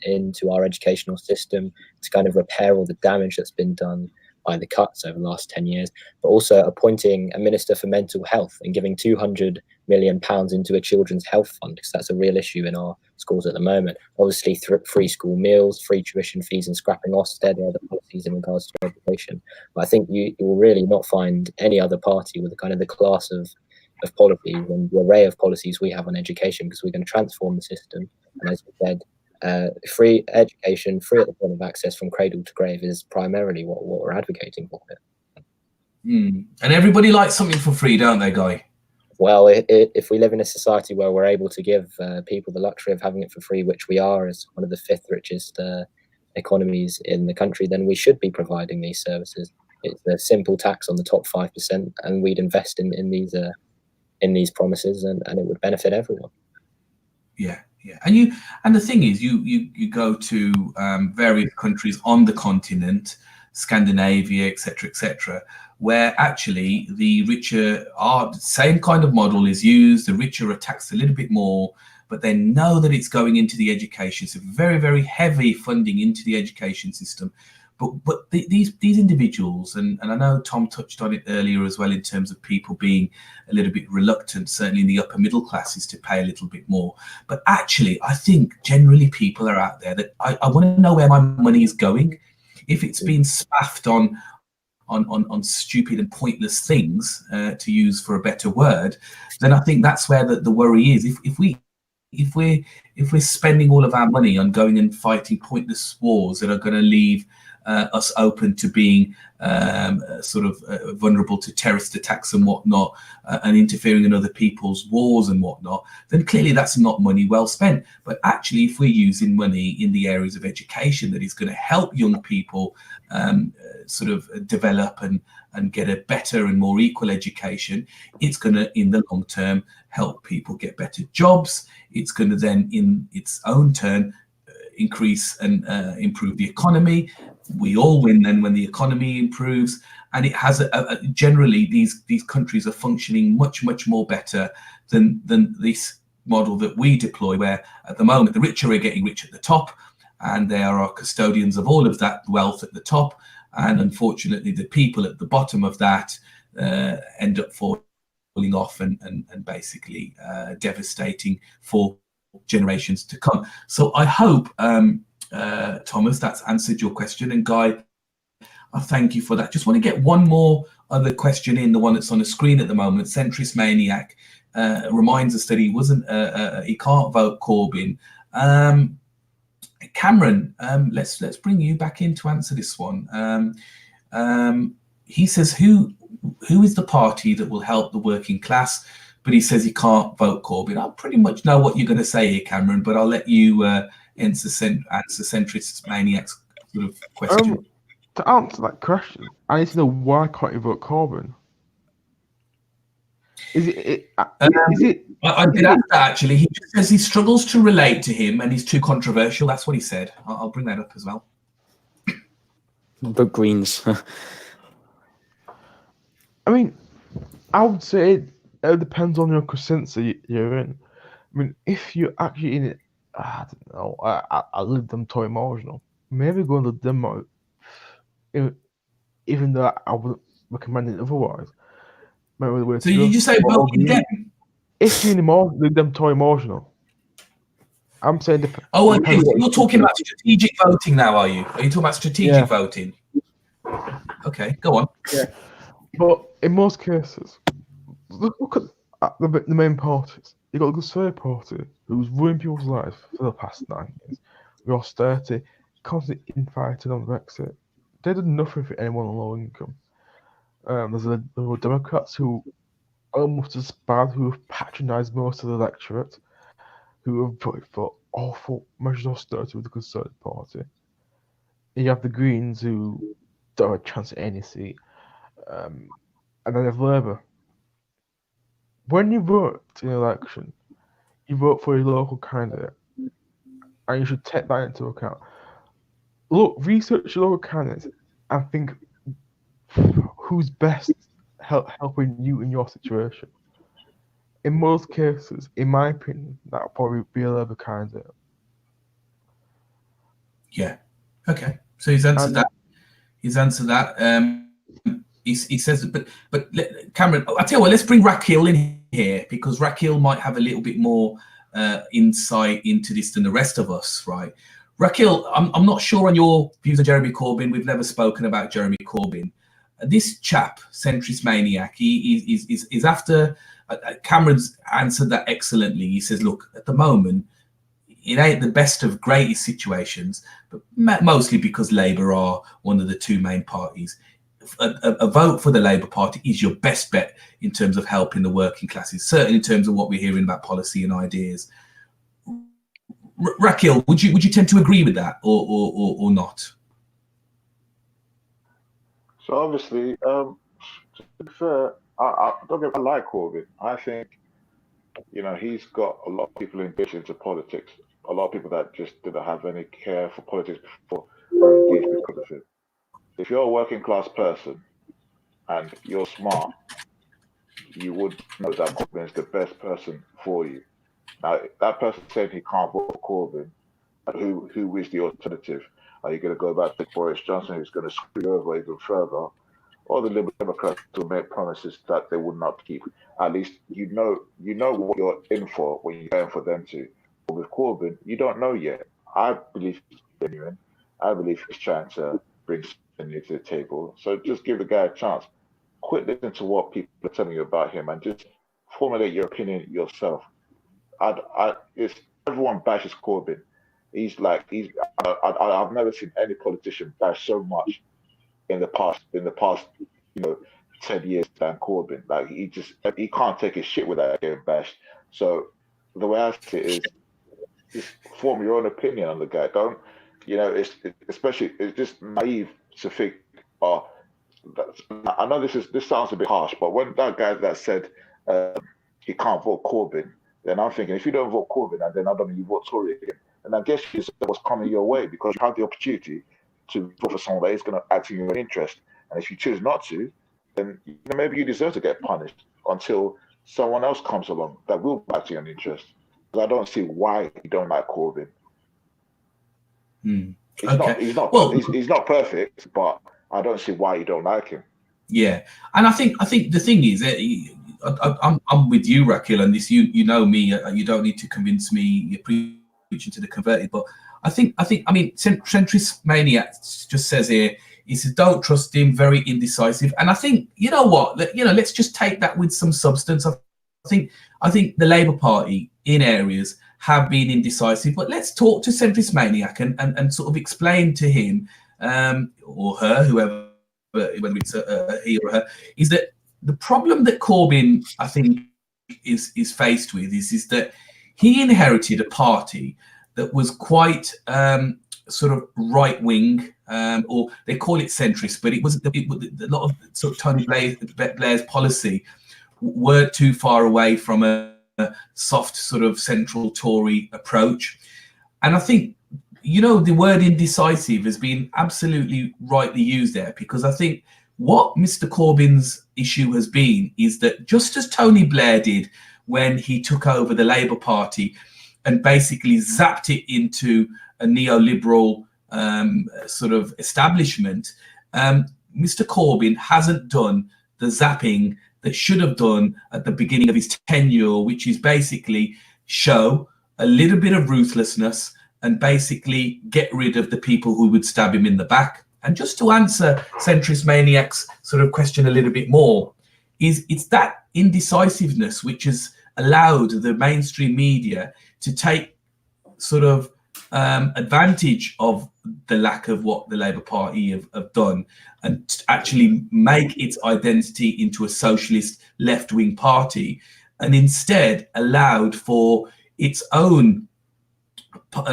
Speaker 2: into our educational system to kind of repair all the damage that's been done by the cuts over the last 10 years, but also appointing a Minister for Mental Health and giving £200 million into a children's health fund, because that's a real issue in our schools at the moment. Obviously, free school meals, free tuition fees, and scrapping Ofsted are the policies in regards to education. But I think you will really not find any other party with the kind of the class of policies and the array of policies we have on education, because we're going to transform the system. And as we said, free education, free at the point of access from cradle to grave is primarily what we're advocating for here.
Speaker 1: And everybody likes something for free, don't they, Guy?
Speaker 2: Well, if we live in a society where we're able to give people the luxury of having it for free, which we are as one of the 5th richest economies in the country, then we should be providing these services. It's a simple tax on the top 5%, and we'd invest in these promises, and it would benefit everyone.
Speaker 1: Yeah. And the thing is, you go to various countries on the continent, Scandinavia, etc., where actually the richer the same kind of model is used. The richer are taxed a little bit more, but they know that it's going into the education. So very, very heavy funding into the education system. But these individuals, and I know Tom touched on it earlier as well in terms of people being a little bit reluctant, certainly in the upper middle classes, to pay a little bit more. But actually, I think generally people are out there that I want to know where my money is going. If it's been spaffed on stupid and pointless things, to use for a better word, then I think that's where the worry is. If we're spending all of our money on going and fighting pointless wars that are going to leave us open to being vulnerable to terrorist attacks and whatnot, and interfering in other people's wars and whatnot, then clearly that's not money well spent. But actually, if we're using money in the areas of education that is going to help young people develop and get a better and more equal education, it's going to, in the long term, help people get better jobs. It's going to then, in its own turn, increase and improve the economy. We all win then when the economy improves, and it has generally these countries are functioning much more better than this model that we deploy, where at the moment the richer are getting rich at the top, and they are our custodians of all of that wealth at the top, and unfortunately the people at the bottom of that end up falling rolling off and basically devastating for generations to come. So I hope, Thomas, that's answered your question. And Guy, I thank you for that. Just want to get one more other question in, the one that's on the screen at the moment. Centrist Maniac reminds us that he wasn't, he can't vote Corbyn. Cameron, let's bring you back in to answer this one. He says, who is the party that will help the working class? But he says he can't vote Corbyn. I pretty much know what you're going to say here, Cameron, but I'll let you answer Centrist Maniac's sort of question.
Speaker 6: To answer that question, I need to know why can't you vote Corbyn? Is it?
Speaker 1: I did ask that actually. He just says he struggles to relate to him and he's too controversial. That's what he said. I'll bring that up as well.
Speaker 5: Vote Greens.
Speaker 6: I mean, I would say it depends on your consensus you're in. I mean, if you're actually in it, I don't know. I live them Tory marginal. Maybe go to them, even though I wouldn't recommend it otherwise.
Speaker 1: So you just say vote Dem?
Speaker 6: If you're in the Tory marginal, I'm saying.
Speaker 1: Oh, okay. So you're talking about strategic voting now, are you? Are you talking about strategic voting? Okay, go on.
Speaker 6: Yeah, but in most cases, look at the main parties. You got the Conservative Party, who's ruined people's lives for the past 9 years. With austerity, constantly infighting on Brexit. They did nothing for anyone on low income. There's the Democrats who are almost as bad, who have patronised most of the electorate, who have voted for awful measures of austerity with the Conservative Party. And you have the Greens, who don't have a chance at any seat. And then you have Labour. When you vote in an election, you vote for your local candidate, and you should take that into account. Look, research your local candidates and think who's best helping you in your situation. In most cases, in my opinion, that would probably be a Labour candidate.
Speaker 1: Yeah. Okay. So he's answered that. He's answered that. He says, but Cameron, I tell you what, let's bring Rakil in here, because Rakil might have a little bit more insight into this than the rest of us, right? Rakil, I'm not sure on your views on Jeremy Corbyn. We've never spoken about Jeremy Corbyn. This chap, Centrist Maniac, he is after. Cameron's answered that excellently. He says, look, at the moment, it ain't the best of greatest situations, but mostly because Labour are one of the two main parties. A vote for the Labour Party is your best bet in terms of helping the working classes, certainly in terms of what we're hearing about policy and ideas. Rakil, would you tend to agree with that or not?
Speaker 4: So obviously, to be fair, I like Corbyn. I think, he's got a lot of people engaged into politics. A lot of people that just didn't have any care for politics before are engaged because of it. If you're a working class person and you're smart, you would know that Corbyn is the best person for you. Now, that person saying he can't vote for Corbyn, who is the alternative? Are you going to go back to Boris Johnson, who's going to screw you over even further? Or the Liberal Democrats will make promises that they would not keep? At least you know what you're in for when you're going for them to. But with Corbyn, you don't know yet. I believe he's genuine. I believe he's trying to bring something new to the table. So just give the guy a chance. Quit listening to what people are telling you about him and just formulate your opinion yourself. It's everyone bashes Corbyn. I've never seen any politician bash so much in the past 10 years than Corbyn. Like he can't take his shit without getting bashed. So the way I see it is just form your own opinion on the guy. Don't it's just naive to think, I know this sounds a bit harsh, but when that guy that said he can't vote Corbyn, then I'm thinking, if you don't vote Corbyn, and then I don't know, you vote Tory again, and I guess it's what's coming your way, because you have the opportunity to vote for someone that is going to act in your interest. And if you choose not to, then maybe you deserve to get punished until someone else comes along that will act in your interest. Because I don't see why you don't like Corbyn. He's not perfect, but I don't see why you don't like him.
Speaker 1: Yeah, and I think the thing is that I'm with you, Raquel, and this. You know me. You don't need to convince me. You're preaching to the converted, but I mean, centrist maniac just says here. He says, "Don't trust him. Very indecisive." And I think, you know what? Let's just take that with some substance. I think the Labour Party in areas have been indecisive, but let's talk to centrist maniac and sort of explain to him or her, whoever, whether it's a he or her, is that the problem that Corbyn, I think, is faced with is that he inherited a party that was quite sort of right wing, or they call it centrist, but it was a lot of sort of Tony Blair's policy weren't too far away from a soft sort of central Tory approach. And I think, the word indecisive has been absolutely rightly used there, because I think what Mr. Corbyn's issue has been is that just as Tony Blair did when he took over the Labour Party and basically zapped it into a neoliberal sort of establishment, Mr. Corbyn hasn't done the zapping that should have done at the beginning of his tenure, which is basically show a little bit of ruthlessness and basically get rid of the people who would stab him in the back. And just to answer centrist maniac's sort of question a little bit more, it's that indecisiveness which has allowed the mainstream media to take sort of advantage of the lack of what the Labour Party have done and actually make its identity into a socialist left-wing party, and instead allowed for its own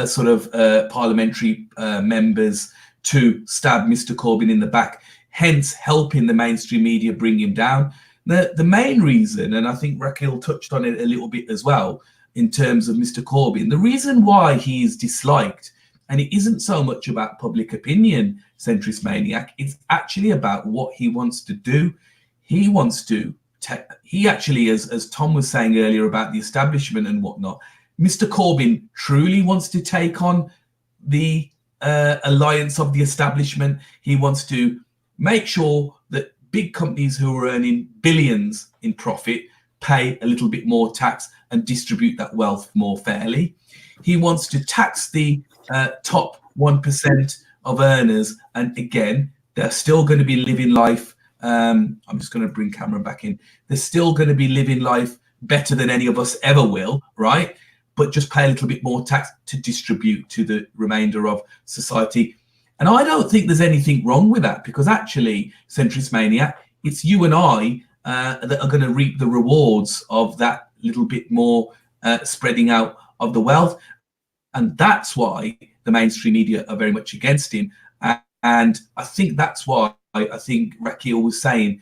Speaker 1: sort of parliamentary members to stab Mr. Corbyn in the back, hence helping the mainstream media bring him down. The main reason, and I think Raquel touched on it a little bit as well, in terms of Mr. Corbyn, the reason why he is disliked, and it isn't so much about public opinion, centrist maniac, it's actually about what he wants to do. He wants to, he actually, as Tom was saying earlier about the establishment and whatnot, Mr. Corbyn truly wants to take on the alliance of the establishment. He wants to make sure that big companies who are earning billions in profit pay a little bit more tax and distribute that wealth more fairly. He wants to tax the top 1% of earners, and again, they're still going to be living life. I'm just going to bring Cameron back in. They're still going to be living life better than any of us ever will, right? But just pay a little bit more tax to distribute to the remainder of society. And I don't think there's anything wrong with that, because actually, centrist maniac, it's you and I that are going to reap the rewards of that little bit more spreading out of the wealth. And that's why the mainstream media are very much against him. And I think that's why I think Raquel was saying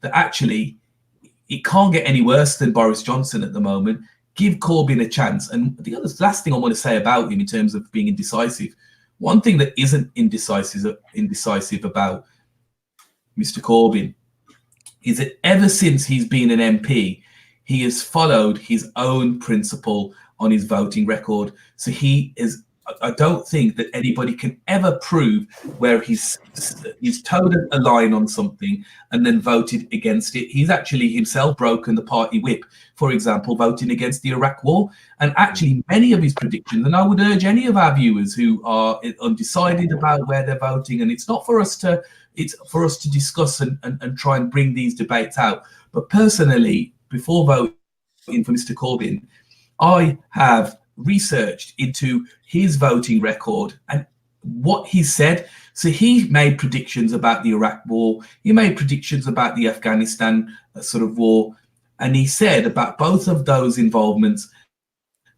Speaker 1: that actually it can't get any worse than Boris Johnson at the moment. Give Corbyn a chance. And the last thing I want to say about him in terms of being indecisive, one thing that isn't indecisive about Mr. Corbyn is that ever since he's been an MP, he has followed his own principle on his voting record. So he is, I don't think that anybody can ever prove where he's toed a line on something and then voted against it. He's actually himself broken the party whip, for example, voting against the Iraq war. And actually many of his predictions, and I would urge any of our viewers who are undecided about where they're voting, and it's not for us to, it's for us to discuss and try and bring these debates out. But personally, before voting for Mr. Corbyn, I have researched into his voting record and what he said. So he made predictions about the Iraq war. He made predictions about the Afghanistan sort of war. And he said about both of those involvements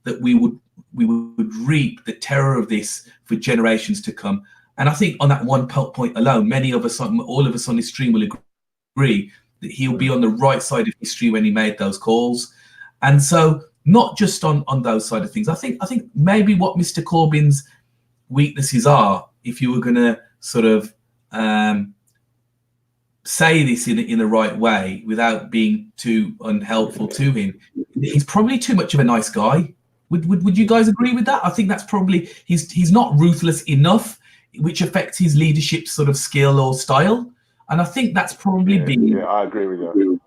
Speaker 1: that we would reap the terror of this for generations to come. And I think on that one point alone, many of us, all of us on this stream will agree that he'll be on the right side of history when he made those calls. And so not just on those side of things. I think maybe what Mr. Corbyn's weaknesses are, if you were going to sort of say this in the right way without being too unhelpful to him, he's probably too much of a nice guy. Would you guys agree with that? I think that's probably, he's not ruthless enough, which affects his leadership sort of skill or style. And I think that's probably been...
Speaker 4: Yeah, I agree with you.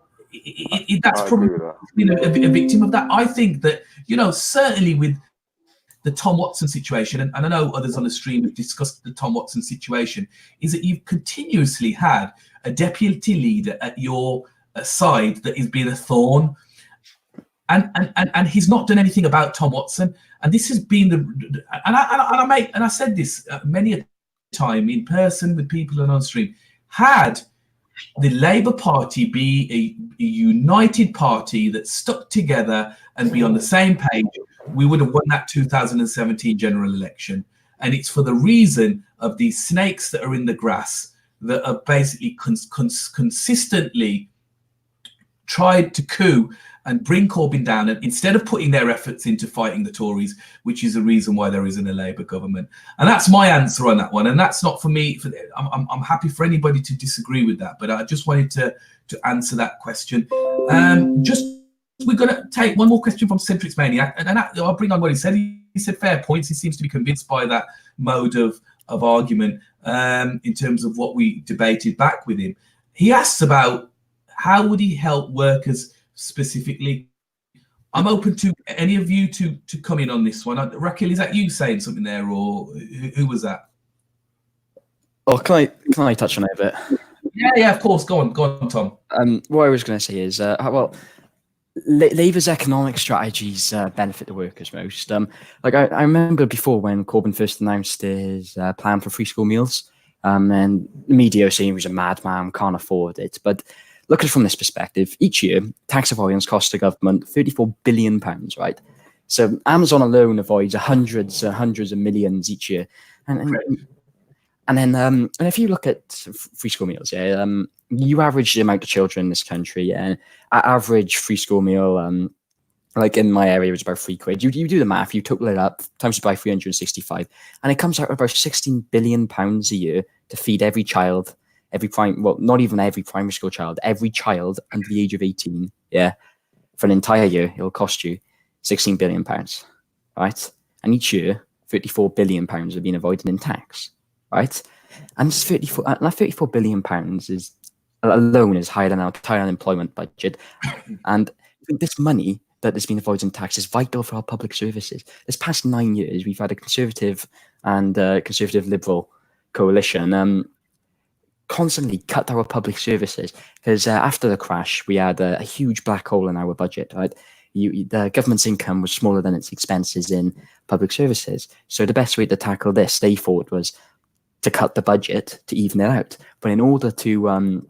Speaker 1: that's
Speaker 4: I
Speaker 1: probably
Speaker 4: agree with that.
Speaker 1: a victim of that. I think that, certainly with the Tom Watson situation, and I know others on the stream have discussed the Tom Watson situation, is that you've continuously had a deputy leader at your side that has been a thorn, and he's not done anything about Tom Watson. And this has been I said this many a time in person with people on stream. Had the Labour Party be a united party that stuck together and be on the same page, we would have won that 2017 general election. And it's for the reason of these snakes that are in the grass that are basically consistently tried to coup and bring Corbyn down, and instead of putting their efforts into fighting the Tories, which is the reason why there isn't a Labour government. And that's my answer on that one. And that's not for me. I'm happy for anybody to disagree with that, but I just wanted to answer that question. We're going to take one more question from Centrix Maniac, and I'll bring on what he said. He said fair points. He seems to be convinced by that mode of argument in terms of what we debated back with him. He asks about how would he help workers specifically. I'm open to any of you to come in on this one. Raquel, is that you saying something there, or who was that?
Speaker 5: Oh, can I touch on it a bit?
Speaker 1: Yeah, of course. Go on, Tom.
Speaker 5: What I was going to say is, Labour's economic strategies benefit the workers most. I remember before when Corbyn first announced his plan for free school meals, and the media were saying he was a madman, can't afford it. But look at it from this perspective. Each year, tax avoidance costs the government £34 billion, right? So Amazon alone avoids hundreds of millions each year. And if you look at free school meals, you average the amount of children in this country, and average free school meal, like in my area, was about £3. You do the math, you total it up, times it by 365, and it comes out about £16 billion a year to feed every child. Not even every primary school child, every child under the age of 18, for an entire year, it'll cost you £16 billion, right? And each year, £34 billion have been avoided in tax, right? And £34 billion is alone is higher than our entire unemployment budget. And I think this money that has been avoided in tax is vital for our public services. This past 9 years, we've had a Conservative and Conservative Liberal coalition constantly cut our public services, because after the crash we had a huge black hole in our budget, right? The government's income was smaller than its expenses in public services, so the best way to tackle this, they thought, was to cut the budget to even it out. But in order to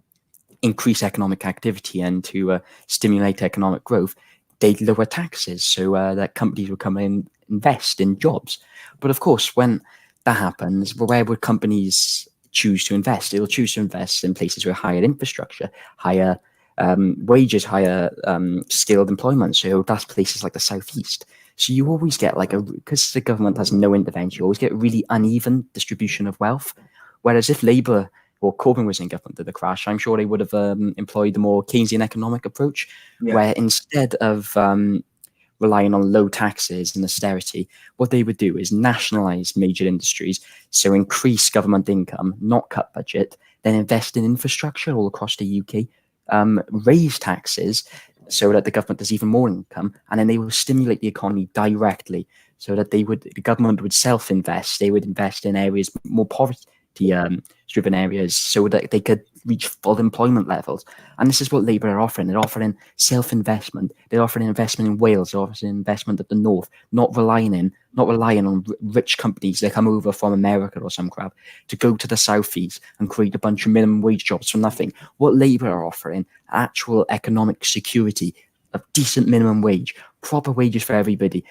Speaker 5: increase economic activity and to stimulate economic growth, they'd lower taxes so that companies would come in and invest in jobs. But of course, when that happens, where would companies choose to invest? It'll choose to invest in places with higher infrastructure, higher wages, higher skilled employment. So that's places like the southeast. So you always get because the government has no intervention, you always get really uneven distribution of wealth. Whereas if Labour or Corbyn was in government at the crash, I'm sure they would have employed the more Keynesian economic approach, where instead of relying on low taxes and austerity, what they would do is nationalise major industries, so increase government income, not cut budget, then invest in infrastructure all across the UK, raise taxes so that the government has even more income, and then they will stimulate the economy directly, so that the government would self-invest. They would invest in areas more poverty-striven areas, so that they could reach full employment levels. And this is what Labour are offering. They're offering self-investment. They're offering investment in Wales. They're offering investment at the north, not relying on rich companies that come over from America or some crap to go to the southeast and create a bunch of minimum wage jobs for nothing. What Labour are offering, actual economic security, a decent minimum wage, proper wages for everybody,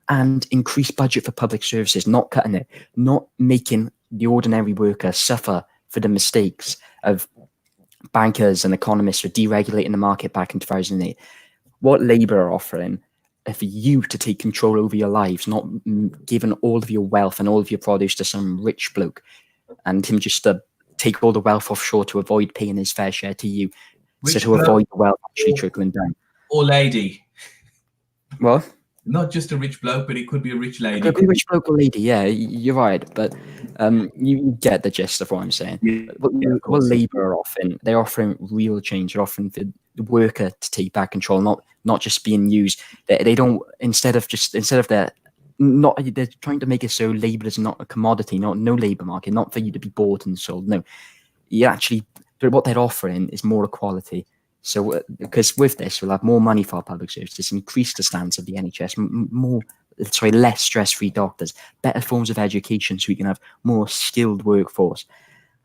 Speaker 5: and increased budget for public services, not cutting it, not making the ordinary worker suffer for the mistakes of bankers and economists for deregulating the market back in 2008. What Labour are offering are for you to take control over your lives, not giving all of your wealth and all of your produce to some rich bloke and him just to take all the wealth offshore to avoid paying his fair share to you, so to avoid the wealth actually trickling down.
Speaker 1: Or lady.
Speaker 5: What?
Speaker 1: Not just a rich bloke, but it could be a rich lady.
Speaker 5: It could be a rich bloke or lady, yeah, you're right. But you get the gist of what I'm saying.
Speaker 1: Yeah,
Speaker 5: what Labour are offering, they're offering real change. They're offering for the worker to take back control, not just being used. They don't instead of they're trying to make it so labor is not a commodity, no labor market, not for you to be bought and sold. No, what they're offering is more equality. So because with this, we'll have more money for our public services, increase the standards of the NHS, less stress-free doctors, better forms of education, so we can have more skilled workforce.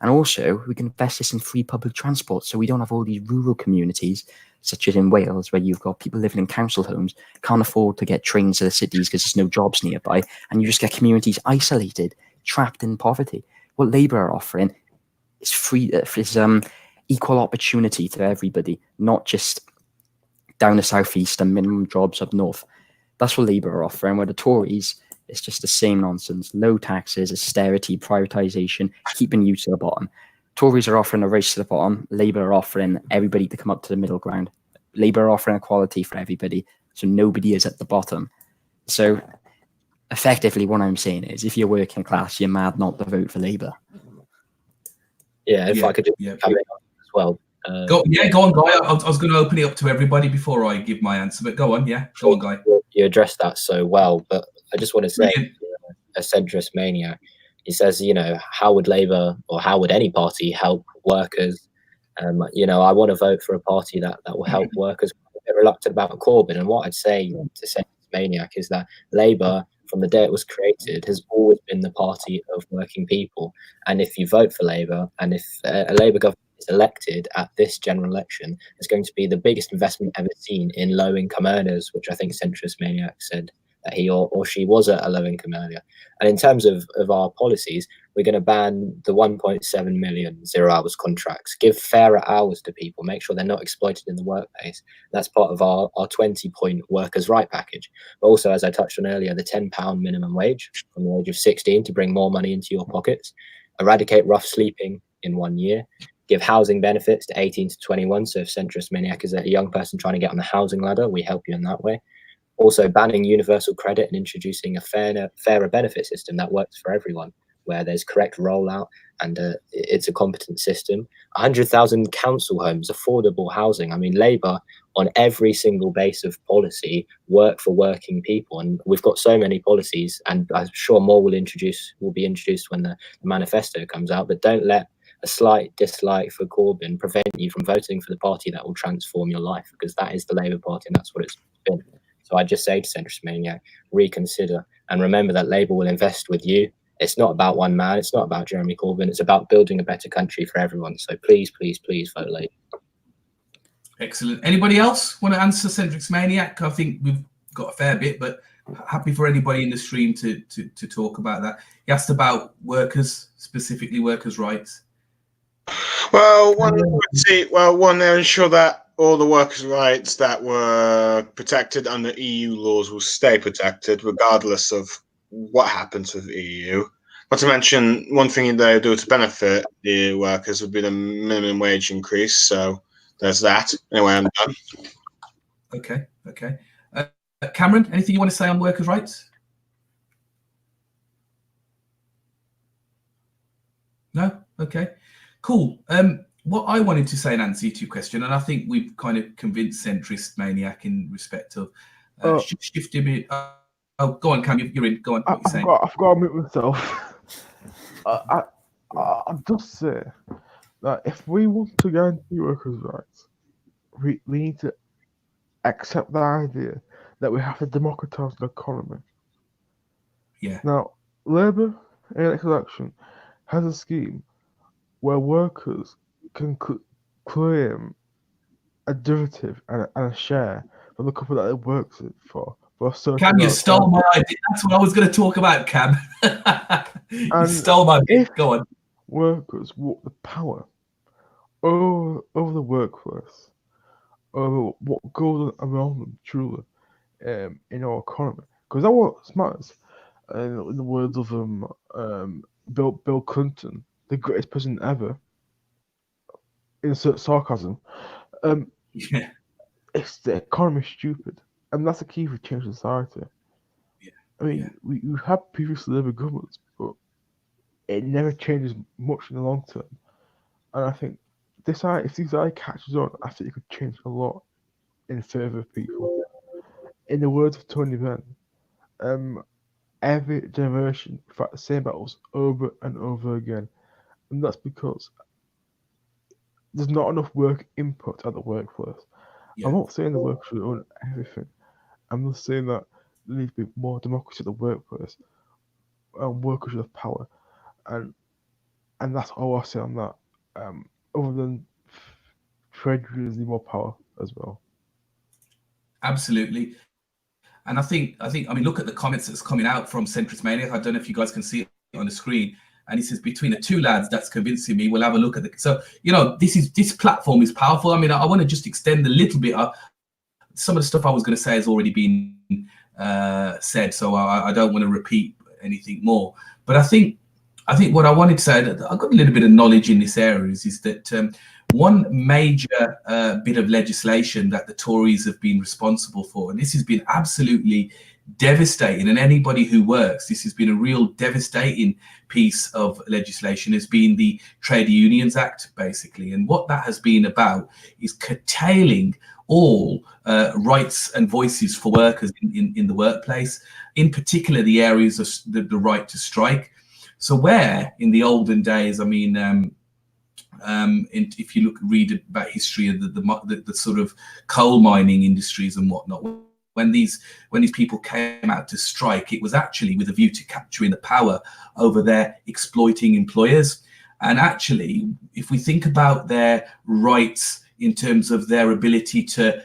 Speaker 5: And also, we can invest this in free public transport, so we don't have all these rural communities, such as in Wales, where you've got people living in council homes, can't afford to get trains to the cities because there's no jobs nearby, and you just get communities isolated, trapped in poverty. What Labour are offering is equal opportunity to everybody, not just down the southeast and minimum jobs up north. That's what Labour are offering, where the Tories, it's just the same nonsense. Low taxes, austerity, privatisation, keeping you to the bottom. Tories are offering a race to the bottom. Labour are offering everybody to come up to the middle ground. Labour are offering equality for everybody, so nobody is at the bottom. So effectively what I'm saying is, if you're working class, you're mad not to vote for Labour.
Speaker 2: Yeah, if I could just come in as well.
Speaker 1: Go on, Guy. I was going to open it up to everybody before I give my answer, but go on, go on, Guy.
Speaker 2: You addressed that so well, but I just want to say, a centrist maniac, he says, how would Labour or how would any party help workers? I want to vote for a party that will help workers. I'm a bit reluctant about Corbyn, and what I'd say to centrist maniac is that Labour, from the day it was created, has always been the party of working people. And if you vote for Labour, and if a Labour government is elected at this general election, it's going to be the biggest investment ever seen in low-income earners, which I think centrist maniac said that he or she was a low-income earner. And in terms of our policies, we're going to ban the 1.7 million zero-hours contracts, give fairer hours to people, make sure they're not exploited in the workplace. That's part of our 20-point workers' right package. But also, as I touched on earlier, the £10 minimum wage from the age of 16 to bring more money into your pockets, eradicate rough sleeping in 1 year, give housing benefits to 18 to 21. So if centrist maniac is a young person trying to get on the housing ladder, we help you in that way. Also banning universal credit and introducing a fairer benefit system that works for everyone, where there's correct rollout and it's a competent system. 100,000 council homes, affordable housing. I mean, Labour on every single base of policy work for working people, and we've got so many policies, and I'm sure more will be introduced when the manifesto comes out. But don't let a slight dislike for Corbyn prevent you from voting for the party that will transform your life, because that is the Labour Party and that's what it's been. So I just say to centrist maniac, reconsider and remember that Labour will invest with you. It's not about one man. It's not about Jeremy Corbyn. It's about building a better country for everyone. So please, please, please vote Labour.
Speaker 1: Excellent. Anybody else want to answer centrist maniac? I think we've got a fair bit, but happy for anybody in the stream to talk about that. He asked about workers, specifically workers' rights.
Speaker 3: Well, one, they ensure that all the workers' rights that were protected under EU laws will stay protected, regardless of what happens with the EU. Not to mention, one thing they do to benefit the workers would be the minimum wage increase. So there's that. Anyway, I'm done.
Speaker 1: Okay. Cameron, anything you want to say on workers' rights? No? Okay. Cool. What I wanted to say in answer to your question, and I think we've kind of convinced centrist maniac in respect of shifting it. Oh, go on, Cam. You're in. Go on. What you're saying?
Speaker 6: I forgot to mute myself. I just say that if we want to guarantee workers' rights, we need to accept the idea that we have to democratise the economy.
Speaker 1: Yeah.
Speaker 6: Now, Labour in the next election has a scheme where workers can claim a derivative and a share from the company that it works for a certain
Speaker 1: Cam, you stole my idea. That's what I was going to talk about, Cam. You stole my idea. Go on.
Speaker 6: Workers want the power over the workforce, over what goes on around them, truly, in our economy. Because that's what matters. In the words of Bill Clinton, the greatest president ever, insert sarcasm, it's the economy stupid. And that's the key for change society.
Speaker 1: Yeah.
Speaker 6: I mean, we had previous Labour governments, but it never changes much in the long term. And I think if this eye catches on, I think it could change a lot in favour of people. In the words of Tony Benn, every generation fight the same battles over and over again, and that's because there's not enough work input at the workplace.
Speaker 1: Yeah.
Speaker 6: I'm not saying the workers should own everything. I'm just saying that there needs to be more democracy at the workplace, and workers should have power, and that's all I say on that. Other than trade unions need more power as well.
Speaker 1: Absolutely. And I mean, look at the comments that's coming out from Centrist Maniac. I don't know if you guys can see it on the screen. And he says, between the two lads, that's convincing me. We'll have a look at it. So, this platform is powerful. I mean, I want to just extend a little bit. Some of the stuff I was going to say has already been said, so I don't want to repeat anything more. But I think what I wanted to say, I've got a little bit of knowledge in this area, is that one major bit of legislation that the Tories have been responsible for, and this has been absolutely devastating, and anybody who works, this has been a real devastating piece of legislation, has been the Trade Unions Act, basically. And what that has been about is curtailing all rights and voices for workers in the workplace, in particular the areas of the right to strike. So where in the olden days, I mean, if you read about history of the sort of coal mining industries and whatnot, when these people came out to strike, it was actually with a view to capturing the power over their exploiting employers. And actually, if we think about their rights in terms of their ability to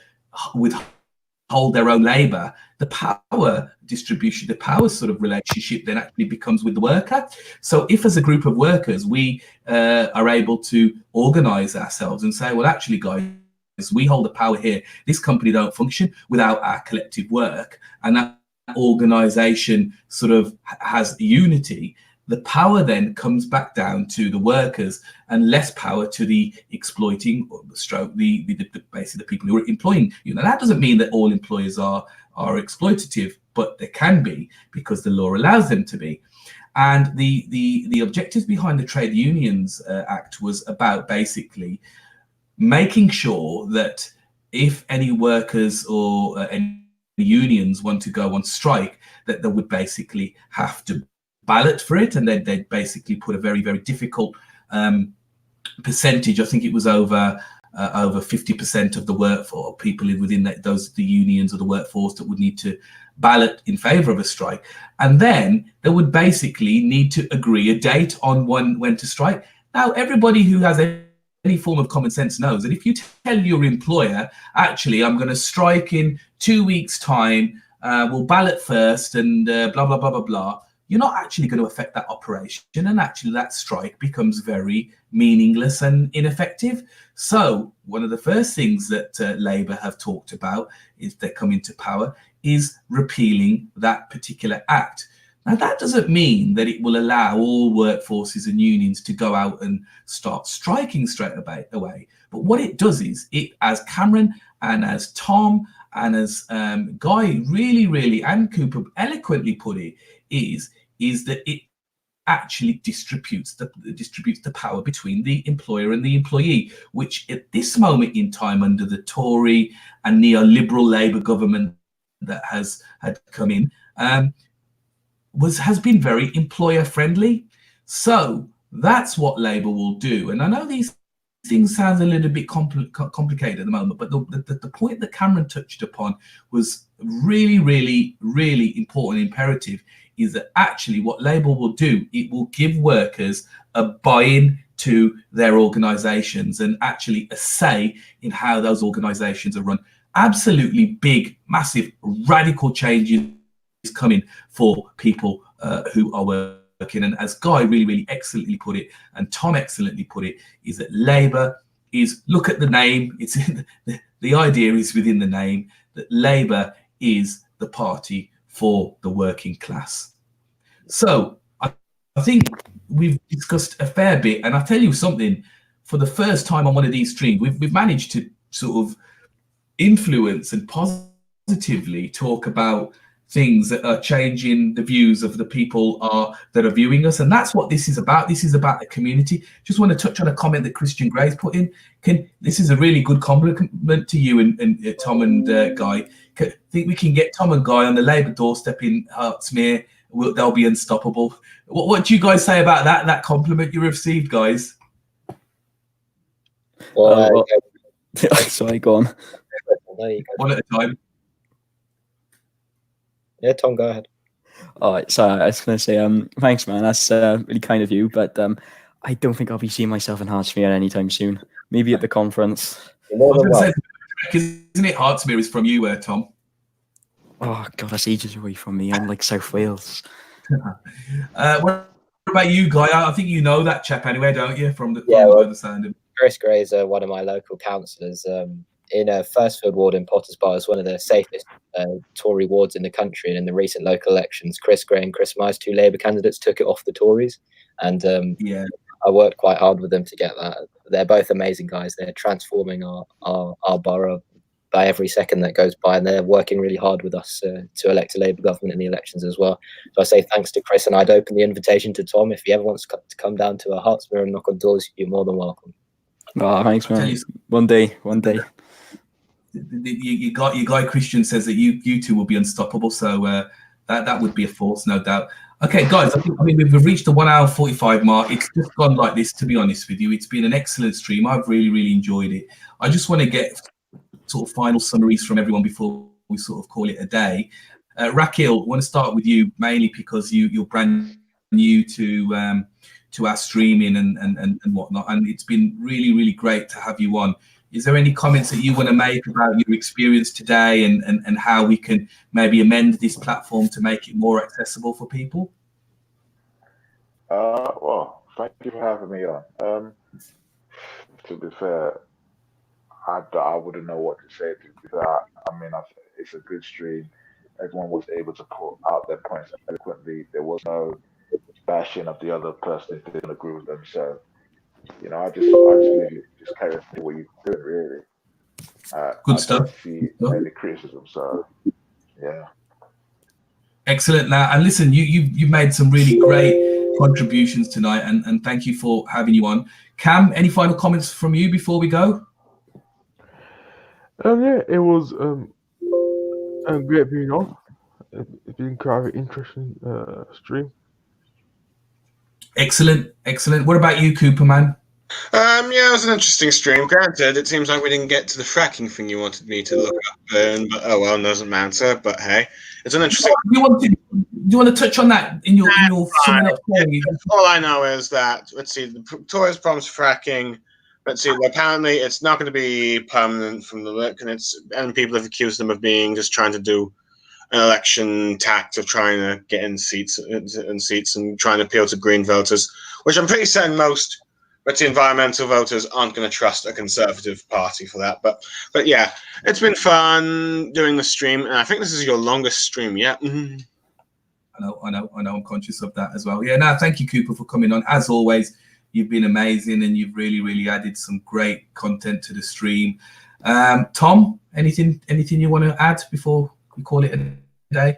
Speaker 1: withhold their own labour, the power distribution, the power sort of relationship then actually becomes with the worker. So if as a group of workers, we are able to organise ourselves and say, well, actually, guys, we hold the power here. This company don't function without our collective work. And that organisation sort of has unity. The power then comes back down to the workers and less power to the exploiting or basically the people who are employing you. Now, that doesn't mean that all employers are exploitative, but they can be because the law allows them to be. And the objectives behind the Trade Unions Act was about basically making sure that if any workers or any unions want to go on strike, that they would basically have to ballot for it, and they'd basically put a very, very difficult percentage. I think it was over 50% of the workforce, people within the unions or the workforce, that would need to ballot in favour of a strike. And then they would basically need to agree a date on when to strike. Now, everybody who has any form of common sense knows that if you tell your employer, actually, I'm going to strike in 2 weeks' time, we'll ballot first and blah, blah, blah, blah, blah, you're not actually going to affect that operation. And actually, that strike becomes very meaningless and ineffective. So one of the first things that Labour have talked about, if they come into power, is repealing that particular act. Now, that doesn't mean that it will allow all workforces and unions to go out and start striking straight away. But what it does is, as Cameron and as Tom and as Guy really and Cooper eloquently put it, is that it actually distributes the power between the employer and the employee, which at this moment in time, under the Tory and neoliberal Labour government that had come in, has been very employer friendly. So that's what Labour will do. And I know these things sound a little bit complicated at the moment, but the point that Cameron touched upon was really important, imperative, is that actually what Labour will do, it will give workers a buy-in to their organisations and actually a say in how those organisations are run. Absolutely big, massive, radical changes coming for people who are working. And as Guy really excellently put it, and Tom excellently put it, is that Labour is, look at the name, it's the idea is within the name, that Labour is the party for the working class. So I think we've discussed a fair bit, and I'll tell you something, for the first time on one of these streams, we've managed to sort of influence and positively talk about things that are changing the views of the people that are viewing us, and that's what this is about. This is about the community. Just want to touch on a comment that Christian Gray's put in. This is a really good compliment to you and Tom and Guy. Think we can get Tom and Guy on the Labour doorstep in Hertsmere? They'll be unstoppable. What do you guys say about that compliment you received, guys?
Speaker 2: Well,
Speaker 5: sorry, go on.
Speaker 2: there you go.
Speaker 1: One at a time.
Speaker 2: Yeah, Tom, go ahead.
Speaker 5: All right, so I was going to say, thanks, man. That's really kind of you, but I don't think I'll be seeing myself in Hertsmere anytime soon. Maybe at the conference.
Speaker 2: You're more than welcome.
Speaker 1: Isn't it Hertsmere is from you, Tom?
Speaker 5: Oh God, that's ages away from me. I'm like South Wales.
Speaker 1: What about you, Guy? I think you know that chap anyway, don't you? From the other sound of.
Speaker 2: Chris Gray is one of my local councillors in Firstfield ward in Potters Bar. Is one of the safest Tory wards in the country. And in the recent local elections, Chris Gray and Chris Myers, 2 Labour candidates, took it off the Tories. And I worked quite hard with them to get that. They're both amazing guys. They're transforming our borough by every second that goes by, and they're working really hard with us to elect a Labour government in the elections as well. So I say thanks to Chris, and I'd open the invitation to Tom. If he ever wants to come down to Hertsmere and knock on doors, you're more than welcome.
Speaker 5: Oh, thanks, man. One day.
Speaker 1: Your guy Christian says that you two will be unstoppable, so that would be a force, no doubt. Okay, guys, I mean we've reached the 1 hour 45 mark. It's just gone like this, to be honest with you. It's been an excellent stream. I've really enjoyed it. I just want to get sort of final summaries from everyone before we sort of call it a day. Rakil, I want to start with you mainly because you're brand new to our streaming and whatnot, and it's been really great to have you on. Is there any comments that you want to make about your experience today and how we can maybe amend this platform to make it more accessible for people?
Speaker 4: Well, thank you for having me on. To be fair, I wouldn't know what to say. I mean, it's a good stream. Everyone was able to put out their points eloquently. There was no bashing of the other person who didn't agree with them. So, you know, I just really just carry on what you're doing, really.
Speaker 1: Good stuff.
Speaker 4: Don't see any criticism. So, yeah.
Speaker 1: Excellent. Now, and listen, you made some really great contributions tonight, and thank you for having you on. Cam, any final comments from you before we go?
Speaker 6: Yeah, it was great being on. It's been quite an interesting stream.
Speaker 1: Excellent. What about you, Cooper, man?
Speaker 3: Yeah, it was an interesting stream. Granted, it seems like we didn't get to the fracking thing you wanted me to look up, but oh well, doesn't matter. But hey, it's an interesting.
Speaker 1: Do you want to touch on that in your summing up?
Speaker 3: All I know is that let's see, the Torys promised fracking. Let's see, apparently it's not going to be permanent from the look, and people have accused them of being just trying to do an election tact of trying to get in seats and trying to appeal to Green voters, which I'm pretty certain most, let's see, environmental voters aren't going to trust a Conservative Party for that. But yeah, it's been fun doing the stream, and I think this is your longest stream yet. Mm-hmm.
Speaker 1: I know. I'm conscious of that as well. Yeah, no, thank you, Cooper, for coming on. As always, you've been amazing, and you've really added some great content to the stream. Tom, anything you want to add before we call it a day?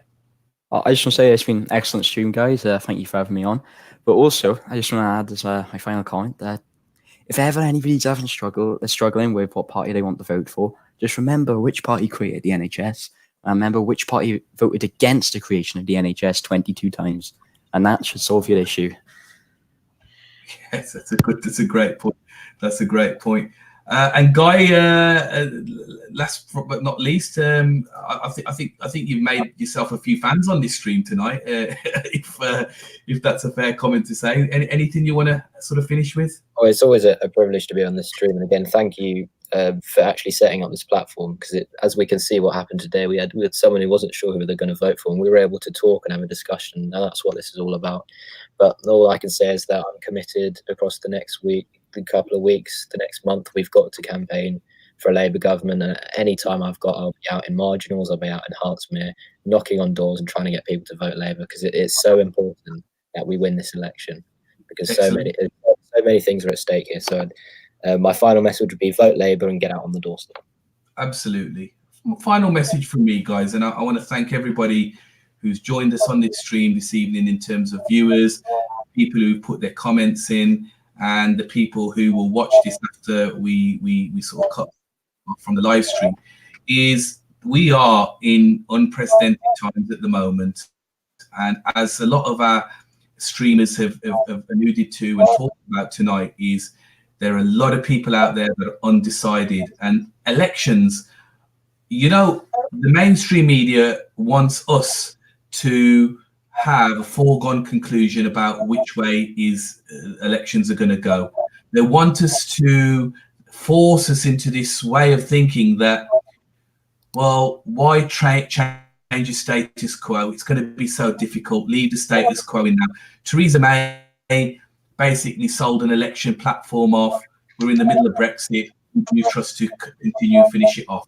Speaker 5: I just want to say it's been an excellent stream, guys. Thank you for having me on. But also, I just want to add as my final comment that if ever anybody's struggling with what party they want to vote for, just remember which party created the NHS. And remember which party voted against the creation of the NHS 22 times. And that should solve your issue.
Speaker 1: Yes, that's a great point. That's a great point. And Guy, last but not least, I think you've made yourself a few fans on this stream tonight. If that's a fair comment to say. Anything you want to sort of finish with?
Speaker 2: Oh, it's always a privilege to be on this stream, and again, thank you for actually setting up this platform, because as we can see what happened today, we had someone who wasn't sure who they're going to vote for, and we were able to talk and have a discussion, and that's what this is all about. But all I can say is that I'm committed across the next week, the couple of weeks, the next month, we've got to campaign for a Labour government, and at any time I'll be out in marginals, I'll be out in Hertsmere, knocking on doors and trying to get people to vote Labour, because it's so important that we win this election, because so many things are at stake here. So my final message would be vote Labour and get out on the doorstep.
Speaker 1: Absolutely. Final message from me, guys, and I want to thank everybody who's joined us on this stream this evening in terms of viewers, people who put their comments in, and the people who will watch this after we sort of cut from the live stream, is we are in unprecedented times at the moment. And as a lot of our streamers have alluded to and talked about tonight, is there are a lot of people out there that are undecided. And elections, you know, the mainstream media wants us to have a foregone conclusion about which way elections are going to go. They want us to force us into this way of thinking that, well, why change your status quo? It's going to be so difficult. Leave the status quo in now. Theresa May basically sold an election platform off. We're in the middle of Brexit. Do you trust to continue and finish it off?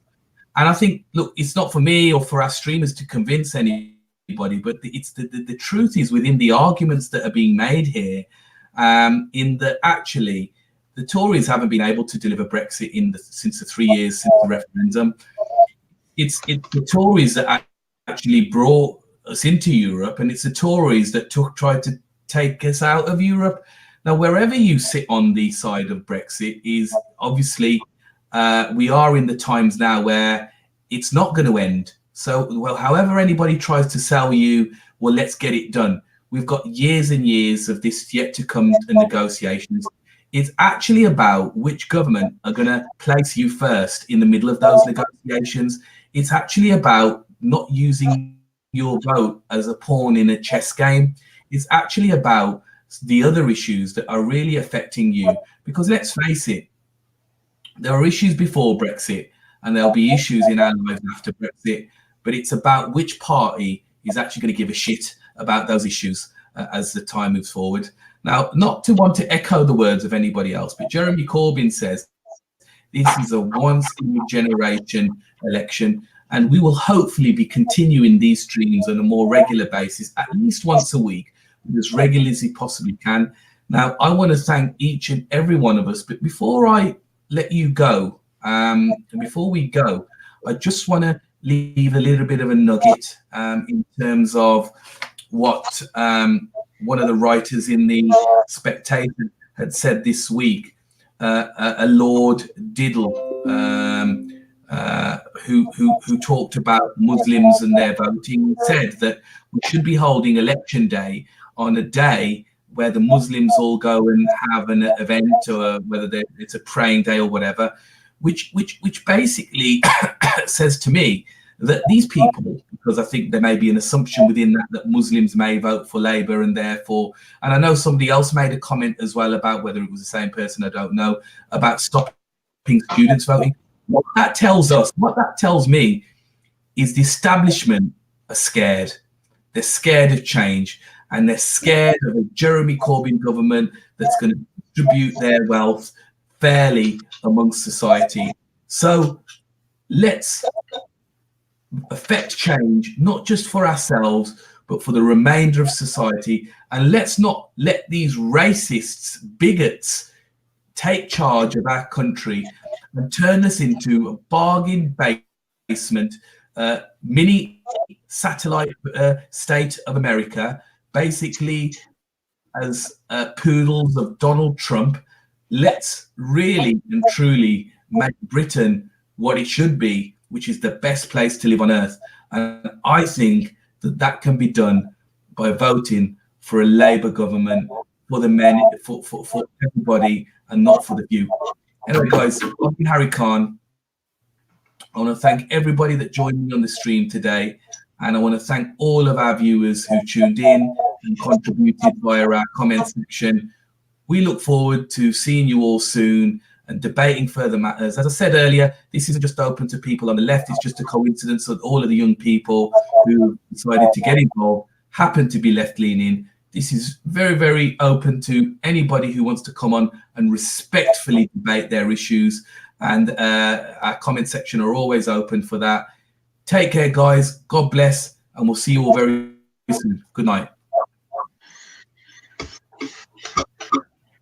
Speaker 1: And I think, look, it's not for me or for our streamers to convince anybody, but it's the truth is within the arguments that are being made here, in that actually the Tories haven't been able to deliver Brexit since the 3 years since the referendum. It's the Tories that actually brought us into Europe, and it's the Tories that tried to take us out of Europe. Now, wherever you sit on the side of Brexit is obviously, we are in the times now where it's not going to end. So, well, however anybody tries to sell you, well, let's get it done. We've got years and years of this yet to come to negotiations. It's actually about which government are going to place you first in the middle of those negotiations. It's actually about not using your vote as a pawn in a chess game. It's actually about the other issues that are really affecting you. Because let's face it, there are issues before Brexit and there'll be issues in our lives after Brexit, but it's about which party is actually going to give a shit about those issues as the time moves forward. Now, not to want to echo the words of anybody else, but Jeremy Corbyn says this is a once-in-a-generation election, and we will hopefully be continuing these streams on a more regular basis, at least once a week, as regularly as we possibly can. Now, I want to thank each and every one of us, but before I let you go, and before we go, I just want to leave a little bit of a nugget in terms of what one of the writers in the Spectator had said this week, a Lord Diddle, who talked about Muslims and their voting, said that we should be holding election day on a day where the Muslims all go and have an event, or whether it's a praying day or whatever, which basically says to me that these people, because I think there may be an assumption within that Muslims may vote for Labour, and therefore, and I know somebody else made a comment as well about whether it was the same person, I don't know, about stopping students voting. What that tells me is the establishment are scared. They're scared of change, and they're scared of a Jeremy Corbyn government that's going to distribute their wealth fairly amongst society. So let's affect change, not just for ourselves, but for the remainder of society. And let's not let these racists, bigots, take charge of our country and turn us into a bargain basement, mini satellite state of America, basically as poodles of Donald Trump. Let's really and truly make Britain what it should be, which is the best place to live on earth. And I think that can be done by voting for a Labour government, for the men, for everybody, and not for the few. Anyway, guys, I've been Harry Khan. I want to thank everybody that joined me on the stream today. And I want to thank all of our viewers who tuned in and contributed via our comment section. We look forward to seeing you all soon and debating further matters. As I said earlier, this isn't just open to people on the left. It's just a coincidence that all of the young people who decided to get involved happen to be left-leaning. This is very, very open to anybody who wants to come on and respectfully debate their issues. And our comment section are always open for that. Take care, guys. God bless. And we'll see you all very soon. Good night.